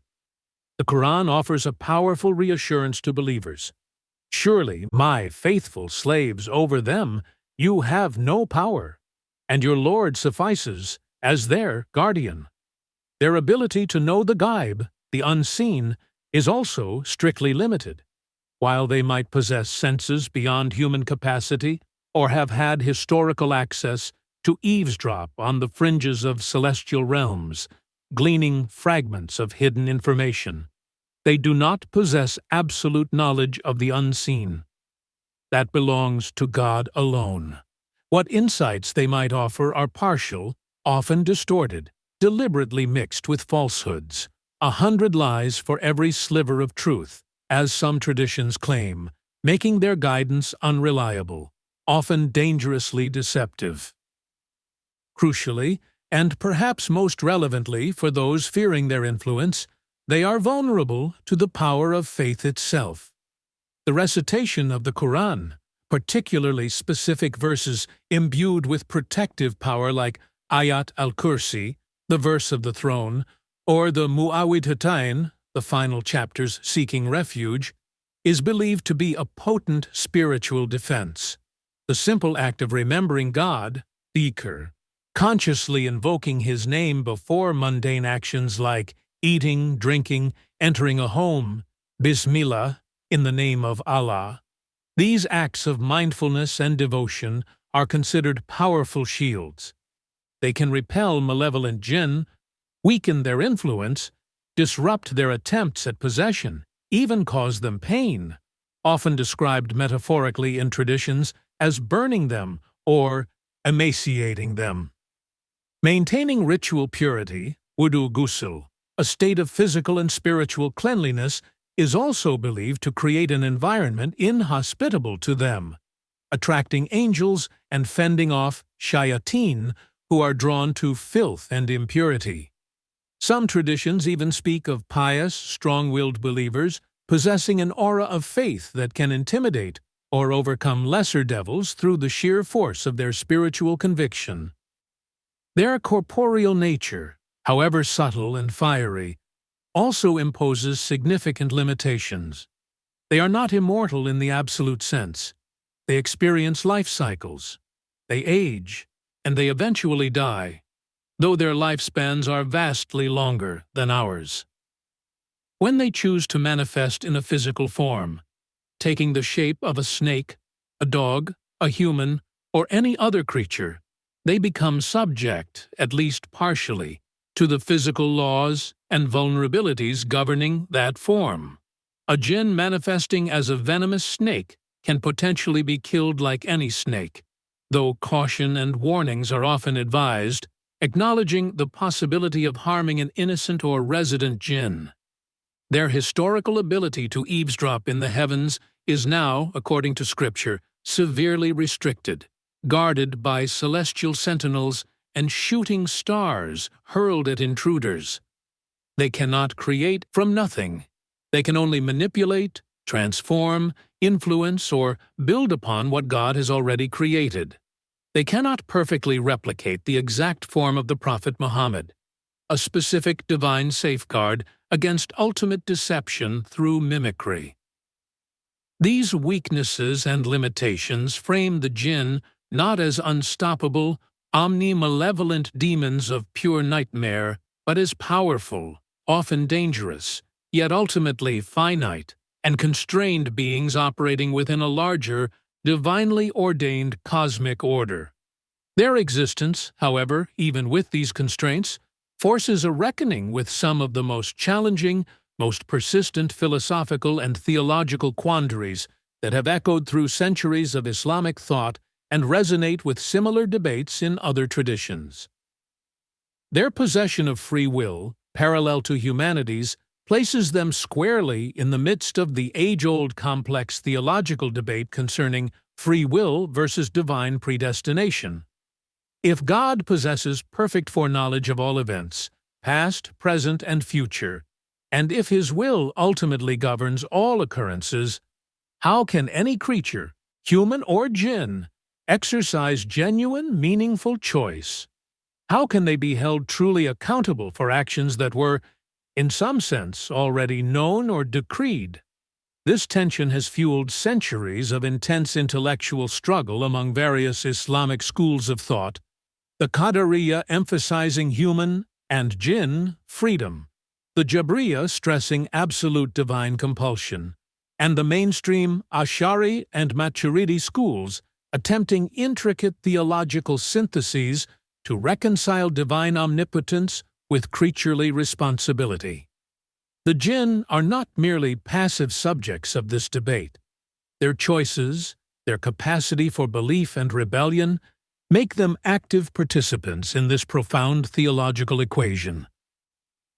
The Quran offers a powerful reassurance to believers. Surely, my faithful slaves, over them you have no power, and your Lord suffices as their guardian. Their ability to know the ghaib, the unseen, is also strictly limited. While they might possess senses beyond human capacity or have had historical access to eavesdrop on the fringes of celestial realms, gleaning fragments of hidden information, they do not possess absolute knowledge of the unseen. That belongs to God alone. What insights they might offer are partial, often distorted, deliberately mixed with falsehoods, 100 lies for every sliver of truth, as some traditions claim, making their guidance unreliable, often dangerously deceptive. Crucially, and perhaps most relevantly for those fearing their influence, they are vulnerable to the power of faith itself. The recitation of the Quran, particularly specific verses imbued with protective power like Ayat al-Kursi, the verse of the throne, or the Mu'awwidhatayn, the final chapters seeking refuge, is believed to be a potent spiritual defense. The simple act of remembering God, dhikr, consciously invoking His name before mundane actions like eating, drinking, entering a home, Bismillah, in the name of Allah. These acts of mindfulness and devotion are considered powerful shields. They can repel malevolent jinn, weaken their influence, disrupt their attempts at possession, even cause them pain, often described metaphorically in traditions as burning them or emaciating them. Maintaining ritual purity, wudu ghusl, a state of physical and spiritual cleanliness, is also believed to create an environment inhospitable to them, attracting angels and fending off shayateen who are drawn to filth and impurity. Some traditions even speak of pious, strong-willed believers possessing an aura of faith that can intimidate or overcome lesser devils through the sheer force of their spiritual conviction. Their corporeal nature, however subtle and fiery, also imposes significant limitations. They are not immortal in the absolute sense. They experience life cycles. They age, and they eventually die, though their lifespans are vastly longer than ours. When they choose to manifest in a physical form, taking the shape of a snake, a dog, a human, or any other creature, they become subject, at least partially, to the physical laws and vulnerabilities governing that form. A jinn manifesting as a venomous snake can potentially be killed like any snake, though caution and warnings are often advised, acknowledging the possibility of harming an innocent or resident jinn. Their historical ability to eavesdrop in the heavens is now, according to Scripture, severely restricted, guarded by celestial sentinels and shooting stars hurled at intruders. They cannot create from nothing. They can only manipulate, transform, influence, or build upon what God has already created. They cannot perfectly replicate the exact form of the Prophet Muhammad, a specific divine safeguard against ultimate deception through mimicry. These weaknesses and limitations frame the jinn not as unstoppable, omni-malevolent demons of pure nightmare, but as powerful, often dangerous, yet ultimately finite and constrained beings operating within a larger, divinely ordained cosmic order. Their existence, however, even with these constraints, forces a reckoning with some of the most challenging, most persistent philosophical and theological quandaries that have echoed through centuries of Islamic thought and resonate with similar debates in other traditions. Their possession of free will, parallel to humanity's, places them squarely in the midst of the age-old complex theological debate concerning free will versus divine predestination. If God possesses perfect foreknowledge of all events, past, present, and future, and if His will ultimately governs all occurrences, how can any creature, human or jinn, exercise genuine, meaningful choice? How can they be held truly accountable for actions that were, in some sense, already known or decreed? This tension has fueled centuries of intense intellectual struggle among various Islamic schools of thought, the Qadariyya emphasizing human and jinn freedom, the Jabriya stressing absolute divine compulsion, and the mainstream Ash'ari and Maturidi schools attempting intricate theological syntheses to reconcile divine omnipotence with creaturely responsibility. The jinn are not merely passive subjects of this debate. Their choices, their capacity for belief and rebellion, make them active participants in this profound theological equation.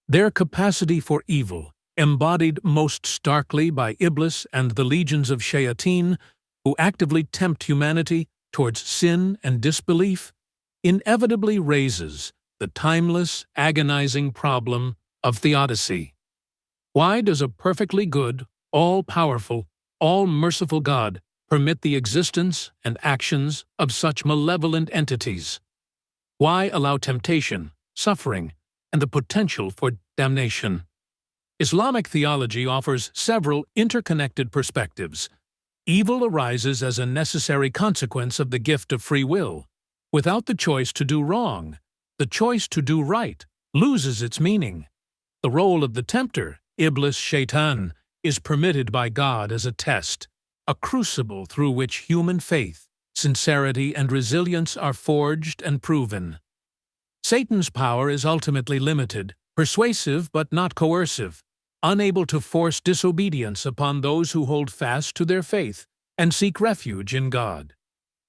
Their capacity for evil, embodied most starkly by Iblis and the legions of shayateen, who actively tempt humanity towards sin and disbelief, inevitably raises the timeless, agonizing problem of theodicy. Why does a perfectly good, all-powerful, all-merciful God permit the existence and actions of such malevolent entities? Why allow temptation, suffering, and the potential for damnation? Islamic theology offers several interconnected perspectives. Evil arises as a necessary consequence of the gift of free will. Without the choice to do wrong, the choice to do right loses its meaning. The role of the tempter, Iblis Shaitan, is permitted by God as a test, a crucible through which human faith, sincerity, and resilience are forged and proven. Satan's power is ultimately limited, persuasive but not coercive, unable to force disobedience upon those who hold fast to their faith and seek refuge in God.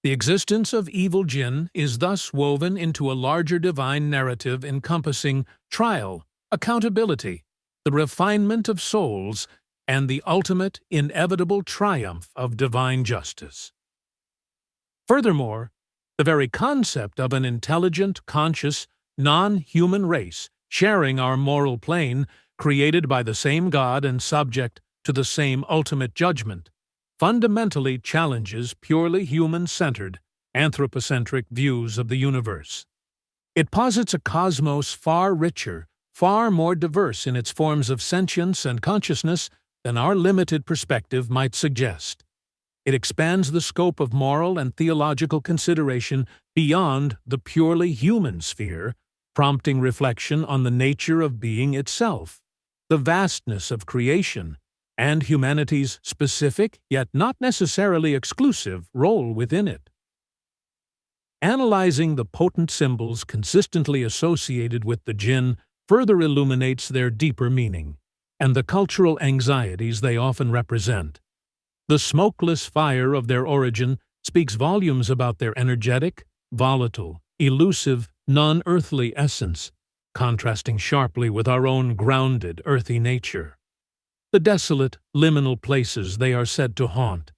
The existence of evil jinn is thus woven into a larger divine narrative encompassing trial, accountability, the refinement of souls, and the ultimate, inevitable triumph of divine justice. Furthermore, the very concept of an intelligent, conscious, non-human race sharing our moral plane, created by the same God and subject to the same ultimate judgment, fundamentally challenges purely human-centered, anthropocentric views of the universe. It posits a cosmos far richer, far more diverse in its forms of sentience and consciousness than our limited perspective might suggest. It expands the scope of moral and theological consideration beyond the purely human sphere, prompting reflection on the nature of being itself, the vastness of creation, and humanity's specific, yet not necessarily exclusive, role within it. Analyzing the potent symbols consistently associated with the jinn further illuminates their deeper meaning, and the cultural anxieties they often represent. The smokeless fire of their origin speaks volumes about their energetic, volatile, elusive, non-earthly essence, contrasting sharply with our own grounded, earthy nature. The desolate, liminal places they are said to haunt,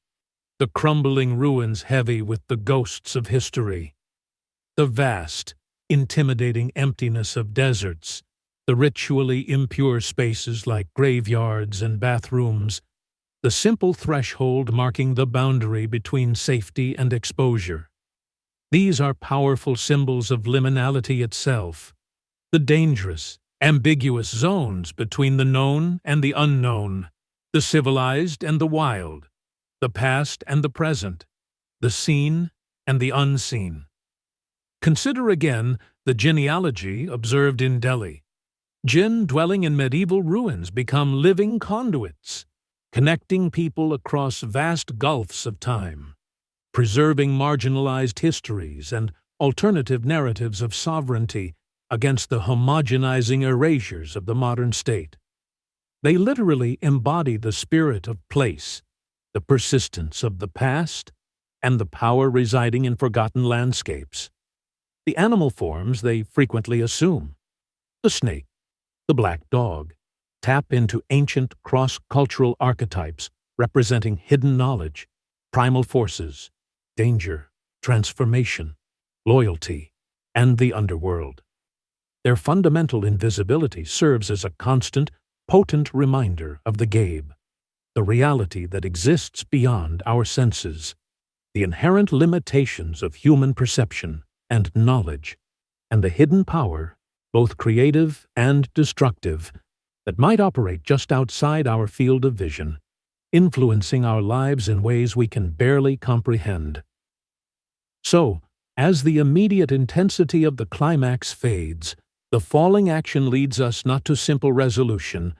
the crumbling ruins heavy with the ghosts of history, the vast, intimidating emptiness of deserts, the ritually impure spaces like graveyards and bathrooms, the simple threshold marking the boundary between safety and exposure. These are powerful symbols of liminality itself, the dangerous, ambiguous zones between the known and the unknown, the civilized and the wild, the past and the present, the seen and the unseen. Consider again the genealogy observed in Delhi. Jinn dwelling in medieval ruins become living conduits, connecting people across vast gulfs of time, preserving marginalized histories and alternative narratives of sovereignty against the homogenizing erasures of the modern state. They literally embody the spirit of place, the persistence of the past, and the power residing in forgotten landscapes. The animal forms they frequently assume, the snake, the black dog, tap into ancient cross-cultural archetypes representing hidden knowledge, primal forces, danger, transformation, loyalty, and the underworld. Their fundamental invisibility serves as a constant, potent reminder of the gabe, the reality that exists beyond our senses, the inherent limitations of human perception and knowledge, and the hidden power, both creative and destructive, that might operate just outside our field of vision, influencing our lives in ways we can barely comprehend. So, as the immediate intensity of the climax fades, the falling action leads us not to simple resolution,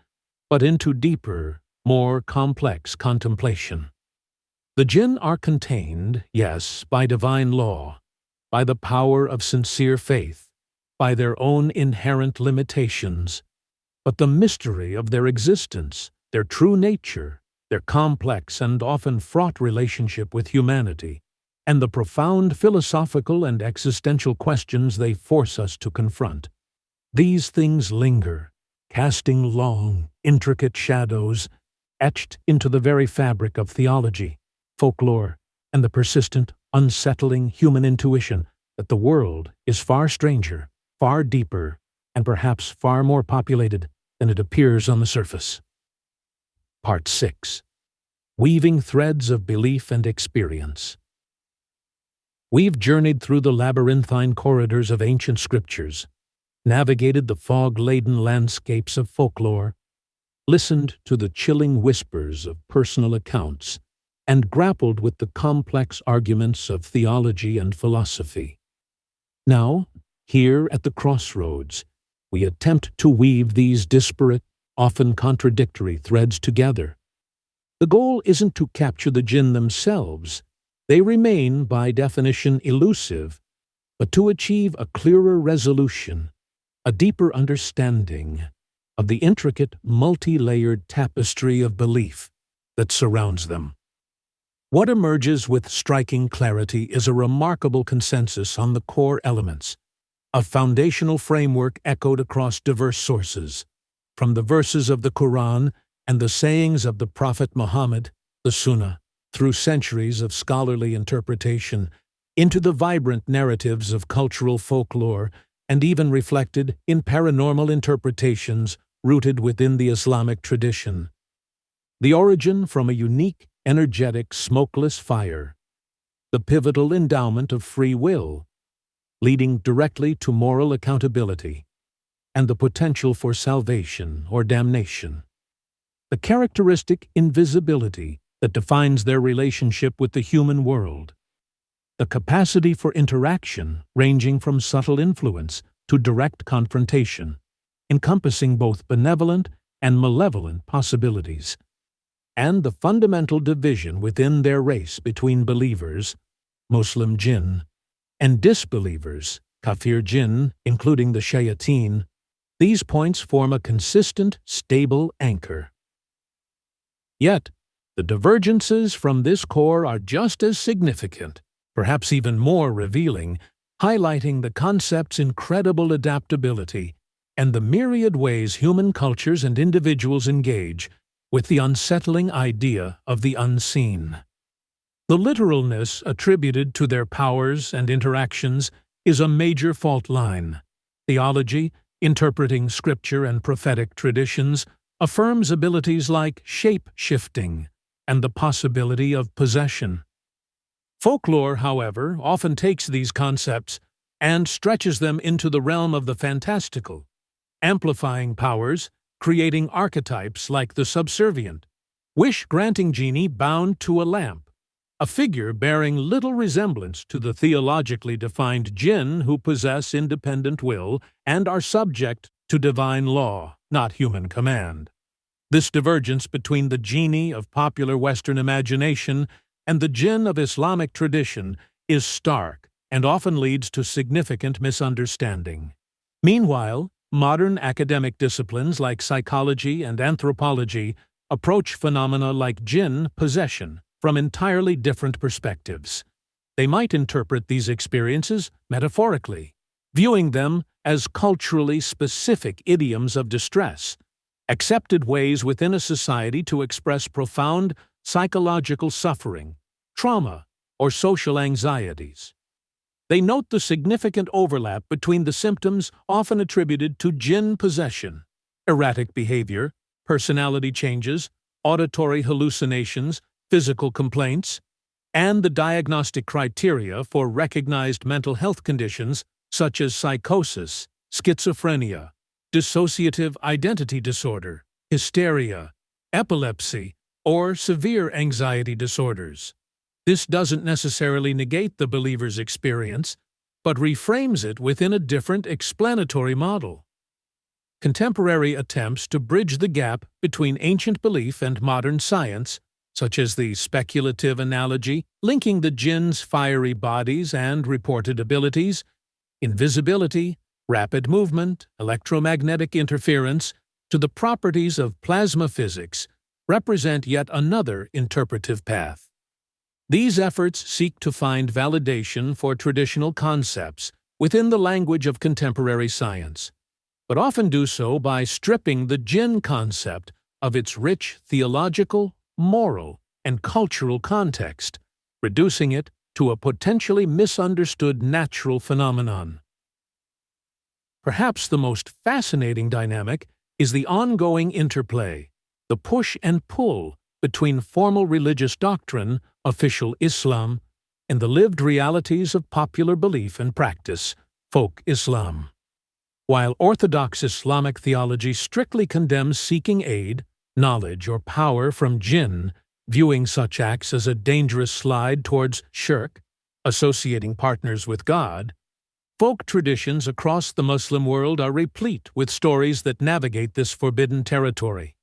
but into deeper, more complex contemplation. The jinn are contained, yes, by divine law, by the power of sincere faith, by their own inherent limitations, but the mystery of their existence, their true nature, their complex and often fraught relationship with humanity, and the profound philosophical and existential questions they force us to confront. These things linger, casting long, intricate shadows, etched into the very fabric of theology, folklore, and the persistent, unsettling human intuition that the world is far stranger, far deeper, and perhaps far more populated than it appears on the surface. Part 6. Weaving Threads of Belief and Experience. We've journeyed through the labyrinthine corridors of ancient scriptures, navigated the fog-laden landscapes of folklore, listened to the chilling whispers of personal accounts, and grappled with the complex arguments of theology and philosophy. Now, here at the crossroads, we attempt to weave these disparate, often contradictory threads together. The goal isn't to capture the jinn themselves. They remain, by definition, elusive, but to achieve a clearer resolution, a deeper understanding of the intricate, multi-layered tapestry of belief that surrounds them. What emerges with striking clarity is a remarkable consensus on the core elements, a foundational framework echoed across diverse sources, from the verses of the Quran and the sayings of the Prophet Muhammad, the Sunnah, through centuries of scholarly interpretation, into the vibrant narratives of cultural folklore, and even reflected in paranormal interpretations rooted within the Islamic tradition. The origin from a unique, energetic, smokeless fire, the pivotal endowment of free will, leading directly to moral accountability, and the potential for salvation or damnation. The characteristic invisibility that defines their relationship with the human world. The capacity for interaction ranging from subtle influence to direct confrontation, encompassing both benevolent and malevolent possibilities. And the fundamental division within their race between believers, Muslim Jinn, and disbelievers, Kafir Jinn, including the shayateen. These points form a consistent, stable anchor. Yet, the divergences from this core are just as significant, perhaps even more revealing, highlighting the concept's incredible adaptability and the myriad ways human cultures and individuals engage with the unsettling idea of the unseen. The literalness attributed to their powers and interactions is a major fault line. Theology, interpreting scripture and prophetic traditions, affirms abilities like shape-shifting and the possibility of possession. Folklore, however, often takes these concepts and stretches them into the realm of the fantastical, amplifying powers, creating archetypes like the subservient, wish-granting genie bound to a lamp, a figure bearing little resemblance to the theologically defined jinn who possess independent will and are subject to divine law, not human command. This divergence between the genie of popular Western imagination and the jinn of Islamic tradition is stark and often leads to significant misunderstanding. Meanwhile, modern academic disciplines like psychology and anthropology approach phenomena like jinn possession from entirely different perspectives. They might interpret these experiences metaphorically, viewing them as culturally specific idioms of distress, accepted ways within a society to express profound psychological suffering, trauma, or social anxieties. They note the significant overlap between the symptoms often attributed to jinn possession, erratic behavior, personality changes, auditory hallucinations, physical complaints, and the diagnostic criteria for recognized mental health conditions such as psychosis, schizophrenia, dissociative identity disorder, hysteria, epilepsy, or severe anxiety disorders. This doesn't necessarily negate the believer's experience, but reframes it within a different explanatory model. Contemporary attempts to bridge the gap between ancient belief and modern science, such as the speculative analogy linking the jinn's fiery bodies and reported abilities, invisibility, rapid movement, electromagnetic interference, to the properties of plasma physics, represent yet another interpretive path. These efforts seek to find validation for traditional concepts within the language of contemporary science, but often do so by stripping the jinn concept of its rich theological, moral, and cultural context, reducing it to a potentially misunderstood natural phenomenon. Perhaps the most fascinating dynamic is the ongoing interplay, the push and pull between formal religious doctrine, official Islam, and the lived realities of popular belief and practice, folk Islam. While orthodox Islamic theology strictly condemns seeking aid, knowledge, or power from jinn, viewing such acts as a dangerous slide towards shirk, associating partners with God, folk traditions across the Muslim world are replete with stories that navigate this forbidden territory.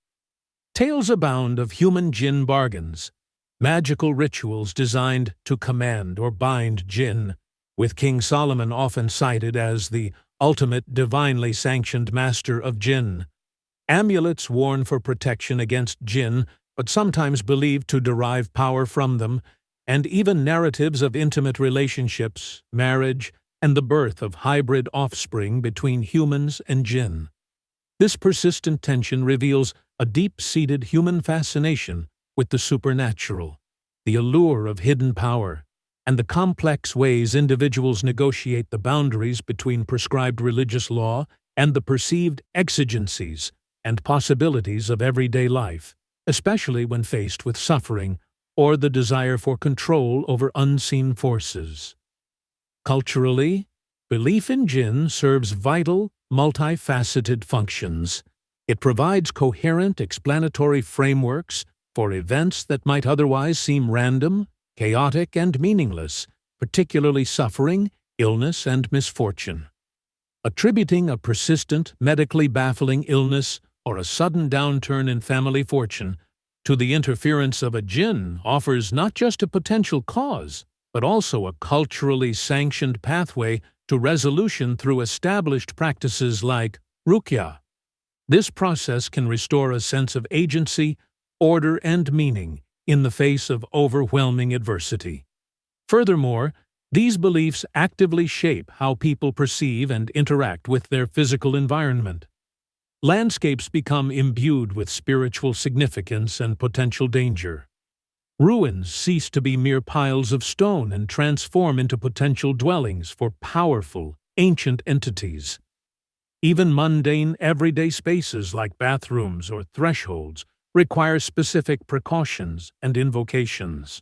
Tales abound of human jinn bargains, magical rituals designed to command or bind jinn, with King Solomon often cited as the ultimate divinely sanctioned master of Jinn. Amulets worn for protection against Jinn, but sometimes believed to derive power from them, and even narratives of intimate relationships, marriage, and the birth of hybrid offspring between humans and Jinn. This persistent tension reveals a deep-seated human fascination with the supernatural, the allure of hidden power, and the complex ways individuals negotiate the boundaries between prescribed religious law and the perceived exigencies and possibilities of everyday life, especially when faced with suffering or the desire for control over unseen forces. Culturally, belief in Jinn serves vital, multifaceted functions. It provides coherent explanatory frameworks for events that might otherwise seem random, chaotic, and meaningless, particularly suffering, illness, and misfortune. Attributing a persistent, medically baffling illness or a sudden downturn in family fortune to the interference of a Jinn offers not just a potential cause, but also a culturally sanctioned pathway to resolution through established practices like Rukia. This process can restore a sense of agency, order, and meaning in the face of overwhelming adversity. Furthermore, these beliefs actively shape how people perceive and interact with their physical environment. Landscapes become imbued with spiritual significance and potential danger. Ruins cease to be mere piles of stone and transform into potential dwellings for powerful, ancient entities. Even mundane, everyday spaces like bathrooms or thresholds require specific precautions and invocations.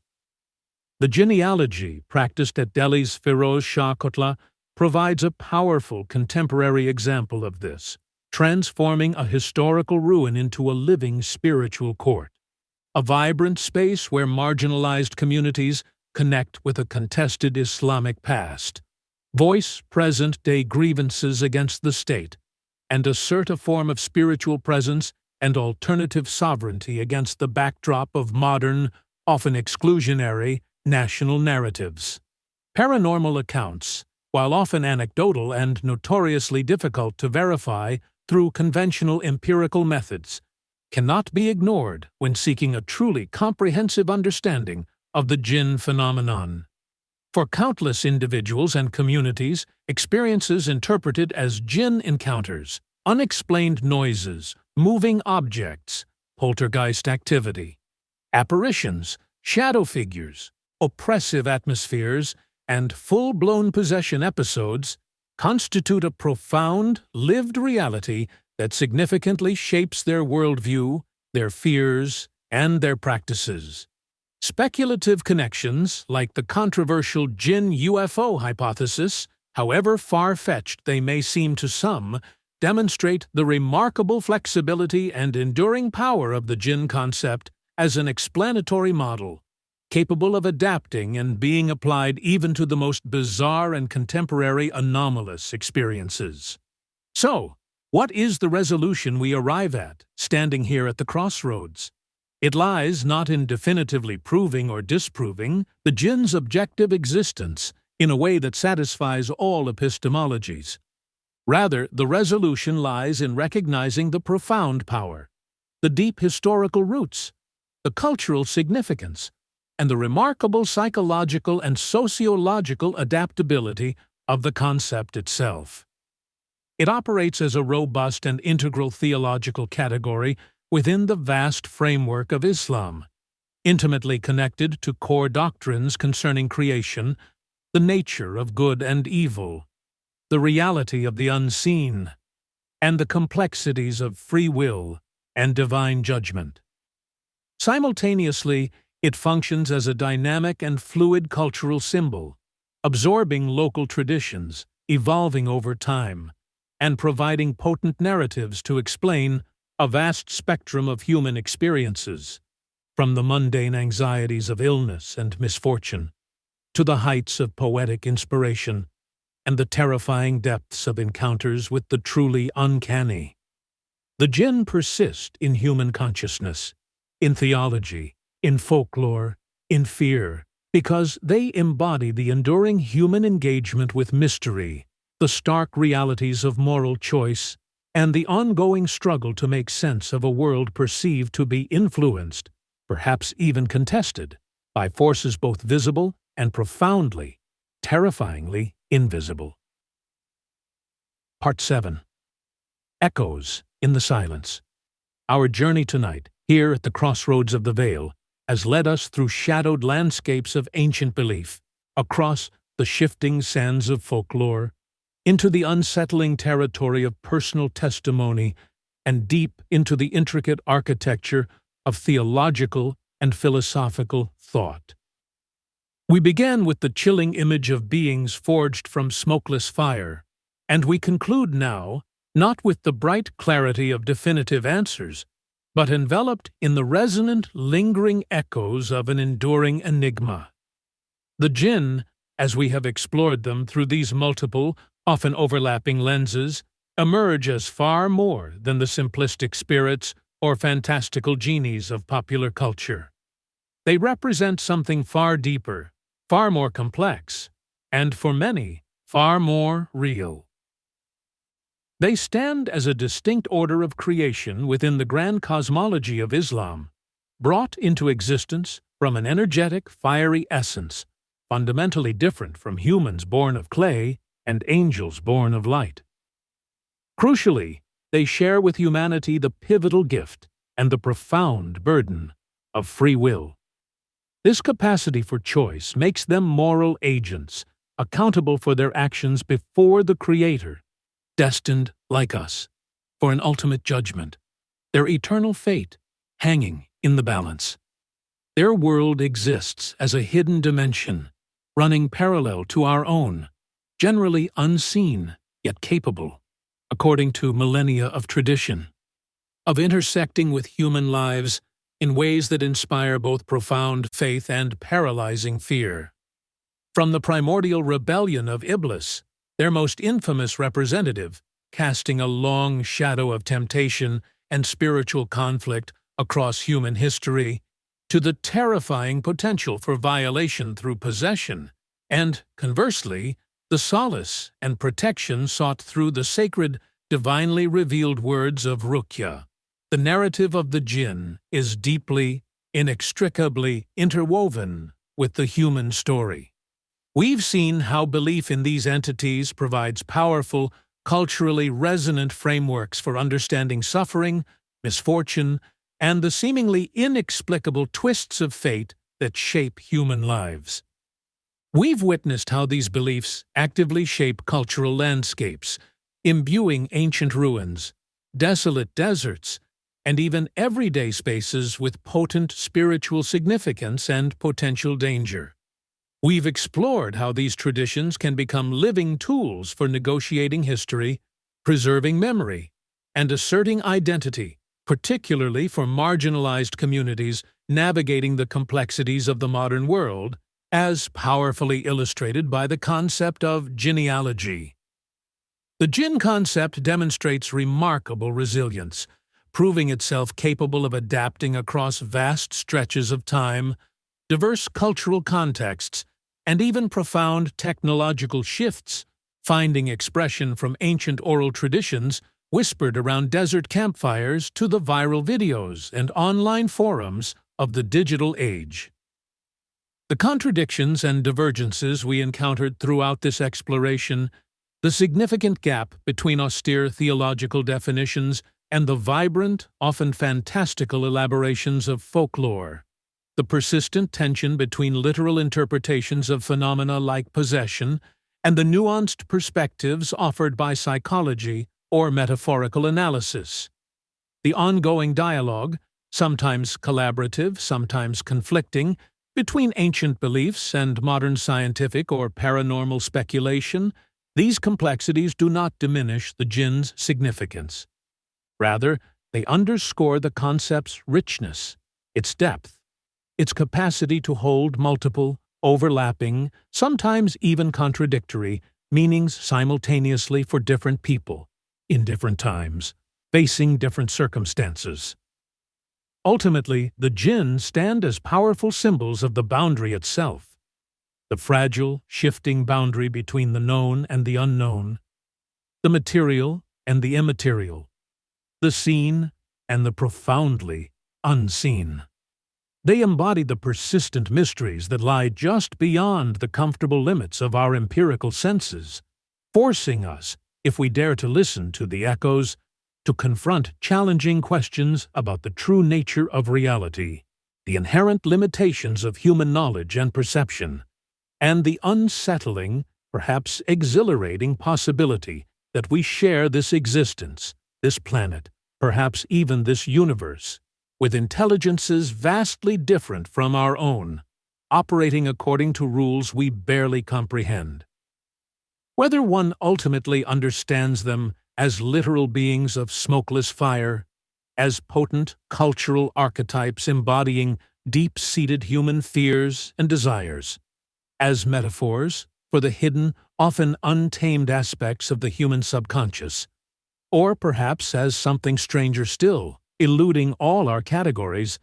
The genealogy practiced at Delhi's Firoz Shah Kotla provides a powerful contemporary example of this, transforming a historical ruin into a living spiritual court, a vibrant space where marginalized communities connect with a contested Islamic past, voice present-day grievances against the state, and assert a form of spiritual presence and alternative sovereignty against the backdrop of modern, often exclusionary, national narratives. Paranormal accounts, while often anecdotal and notoriously difficult to verify through conventional empirical methods, cannot be ignored when seeking a truly comprehensive understanding of the Jinn phenomenon. For countless individuals and communities, experiences interpreted as Jinn encounters, unexplained noises, moving objects, poltergeist activity, apparitions, shadow figures, oppressive atmospheres, and full-blown possession episodes constitute a profound, lived reality that significantly shapes their worldview, their fears, and their practices. Speculative connections, like the controversial Jinn UFO hypothesis, however far-fetched they may seem to some, demonstrate the remarkable flexibility and enduring power of the Jinn concept as an explanatory model, capable of adapting and being applied even to the most bizarre and contemporary anomalous experiences. So, what is the resolution we arrive at, standing here at the crossroads? It lies not in definitively proving or disproving the Jinn's objective existence in a way that satisfies all epistemologies. Rather, the resolution lies in recognizing the profound power, the deep historical roots, the cultural significance, and the remarkable psychological and sociological adaptability of the concept itself. It operates as a robust and integral theological category within the vast framework of Islam, intimately connected to core doctrines concerning creation, the nature of good and evil, the reality of the unseen, and the complexities of free will and divine judgment. Simultaneously, it functions as a dynamic and fluid cultural symbol, absorbing local traditions, evolving over time, and providing potent narratives to explain a vast spectrum of human experiences, from the mundane anxieties of illness and misfortune to the heights of poetic inspiration and the terrifying depths of encounters with the truly uncanny. The Jinn persist in human consciousness, in theology, in folklore, in fear, because they embody the enduring human engagement with mystery, the stark realities of moral choice, and the ongoing struggle to make sense of a world perceived to be influenced, perhaps even contested, by forces both visible and profoundly, terrifyingly invisible. Part 7. Echoes in the Silence. Our journey tonight, here at the crossroads of the Veil, has led us through shadowed landscapes of ancient belief, across the shifting sands of folklore, into the unsettling territory of personal testimony, and deep into the intricate architecture of theological and philosophical thought. We began with the chilling image of beings forged from smokeless fire, and we conclude now not with the bright clarity of definitive answers, but enveloped in the resonant, lingering echoes of an enduring enigma. The Jinn, as we have explored them through these multiple, often overlapping lenses, emerge as far more than the simplistic spirits or fantastical genies of popular culture. They represent something far deeper, far more complex, and for many, far more real. They stand as a distinct order of creation within the grand cosmology of Islam, brought into existence from an energetic, fiery essence, fundamentally different from humans born of clay and angels born of light. Crucially, they share with humanity the pivotal gift and the profound burden of free will. This capacity for choice makes them moral agents, accountable for their actions before the Creator, destined, like us, for an ultimate judgment, their eternal fate hanging in the balance. Their world exists as a hidden dimension, running parallel to our own, generally unseen yet capable, according to millennia of tradition, of intersecting with human lives in ways that inspire both profound faith and paralyzing fear. From the primordial rebellion of Iblis, their most infamous representative, casting a long shadow of temptation and spiritual conflict across human history, to the terrifying potential for violation through possession, and, conversely, the solace and protection sought through the sacred, divinely revealed words of Rukia. The narrative of the Jinn is deeply, inextricably interwoven with the human story. We've seen how belief in these entities provides powerful, culturally resonant frameworks for understanding suffering, misfortune, and the seemingly inexplicable twists of fate that shape human lives. We've witnessed how these beliefs actively shape cultural landscapes, imbuing ancient ruins, desolate deserts, and even everyday spaces with potent spiritual significance and potential danger. We've explored how these traditions can become living tools for negotiating history, preserving memory, and asserting identity, particularly for marginalized communities navigating the complexities of the modern world, as powerfully illustrated by the concept of genealogy. The Jinn concept demonstrates remarkable resilience, proving itself capable of adapting across vast stretches of time, diverse cultural contexts, and even profound technological shifts, finding expression from ancient oral traditions whispered around desert campfires to the viral videos and online forums of the digital age. The contradictions and divergences we encountered throughout this exploration, the significant gap between austere theological definitions and the vibrant, often fantastical elaborations of folklore, the persistent tension between literal interpretations of phenomena like possession and the nuanced perspectives offered by psychology or metaphorical analysis, the ongoing dialogue, sometimes collaborative, sometimes conflicting, between ancient beliefs and modern scientific or paranormal speculation. These complexities do not diminish the Jinn's significance. Rather, they underscore the concept's richness, its depth, its capacity to hold multiple, overlapping, sometimes even contradictory, meanings simultaneously for different people, in different times, facing different circumstances. Ultimately, the Jinn stand as powerful symbols of the boundary itself, the fragile, shifting boundary between the known and the unknown, the material and the immaterial, the seen and the profoundly unseen. They embody the persistent mysteries that lie just beyond the comfortable limits of our empirical senses, forcing us, if we dare to listen to the echoes, to confront challenging questions about the true nature of reality, the inherent limitations of human knowledge and perception, and the unsettling, perhaps exhilarating possibility that we share this existence, this planet, perhaps even this universe, with intelligences vastly different from our own, operating according to rules we barely comprehend. Whether one ultimately understands them as literal beings of smokeless fire, as potent cultural archetypes embodying deep-seated human fears and desires, as metaphors for the hidden, often untamed aspects of the human subconscious, or perhaps as something stranger still, eluding all our categories,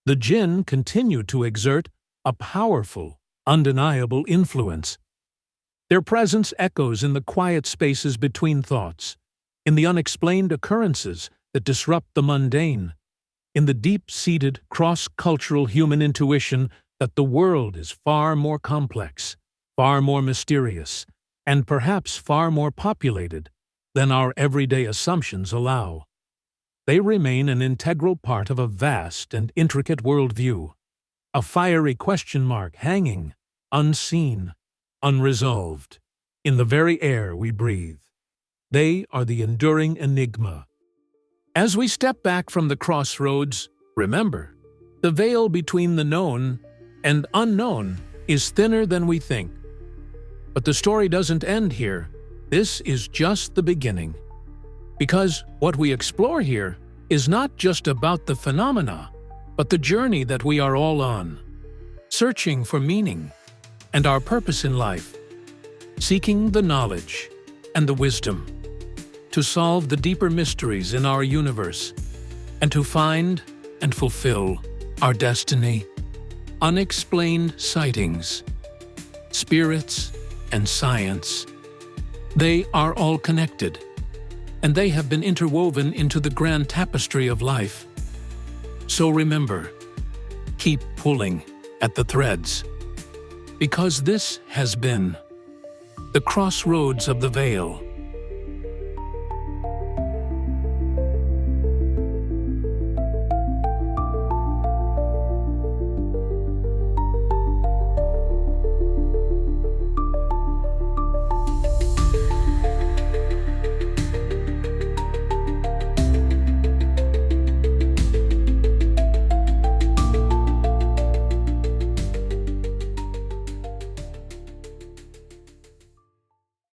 the Jinn continue to exert a powerful, undeniable influence. Their presence echoes in the quiet spaces between thoughts, in the unexplained occurrences that disrupt the mundane, in the deep-seated, cross-cultural human intuition that the world is far more complex, far more mysterious, and perhaps far more populated than our everyday assumptions allow. They remain an integral part of a vast and intricate worldview, a fiery question mark hanging, unseen, unresolved, in the very air we breathe. They are the enduring enigma. As we step back from the crossroads, remember, the veil between the known and unknown is thinner than we think. But the story doesn't end here. This is just the beginning. Because what we explore here is not just about the phenomena, but the journey that we are all on, searching for meaning and our purpose in life, seeking the knowledge and the wisdom to solve the deeper mysteries in our universe and to find and fulfill our destiny. Unexplained sightings, spirits, and science. They are all connected, and they have been interwoven into the grand tapestry of life. So remember, keep pulling at the threads, because this has been the Crossroads of the Veil.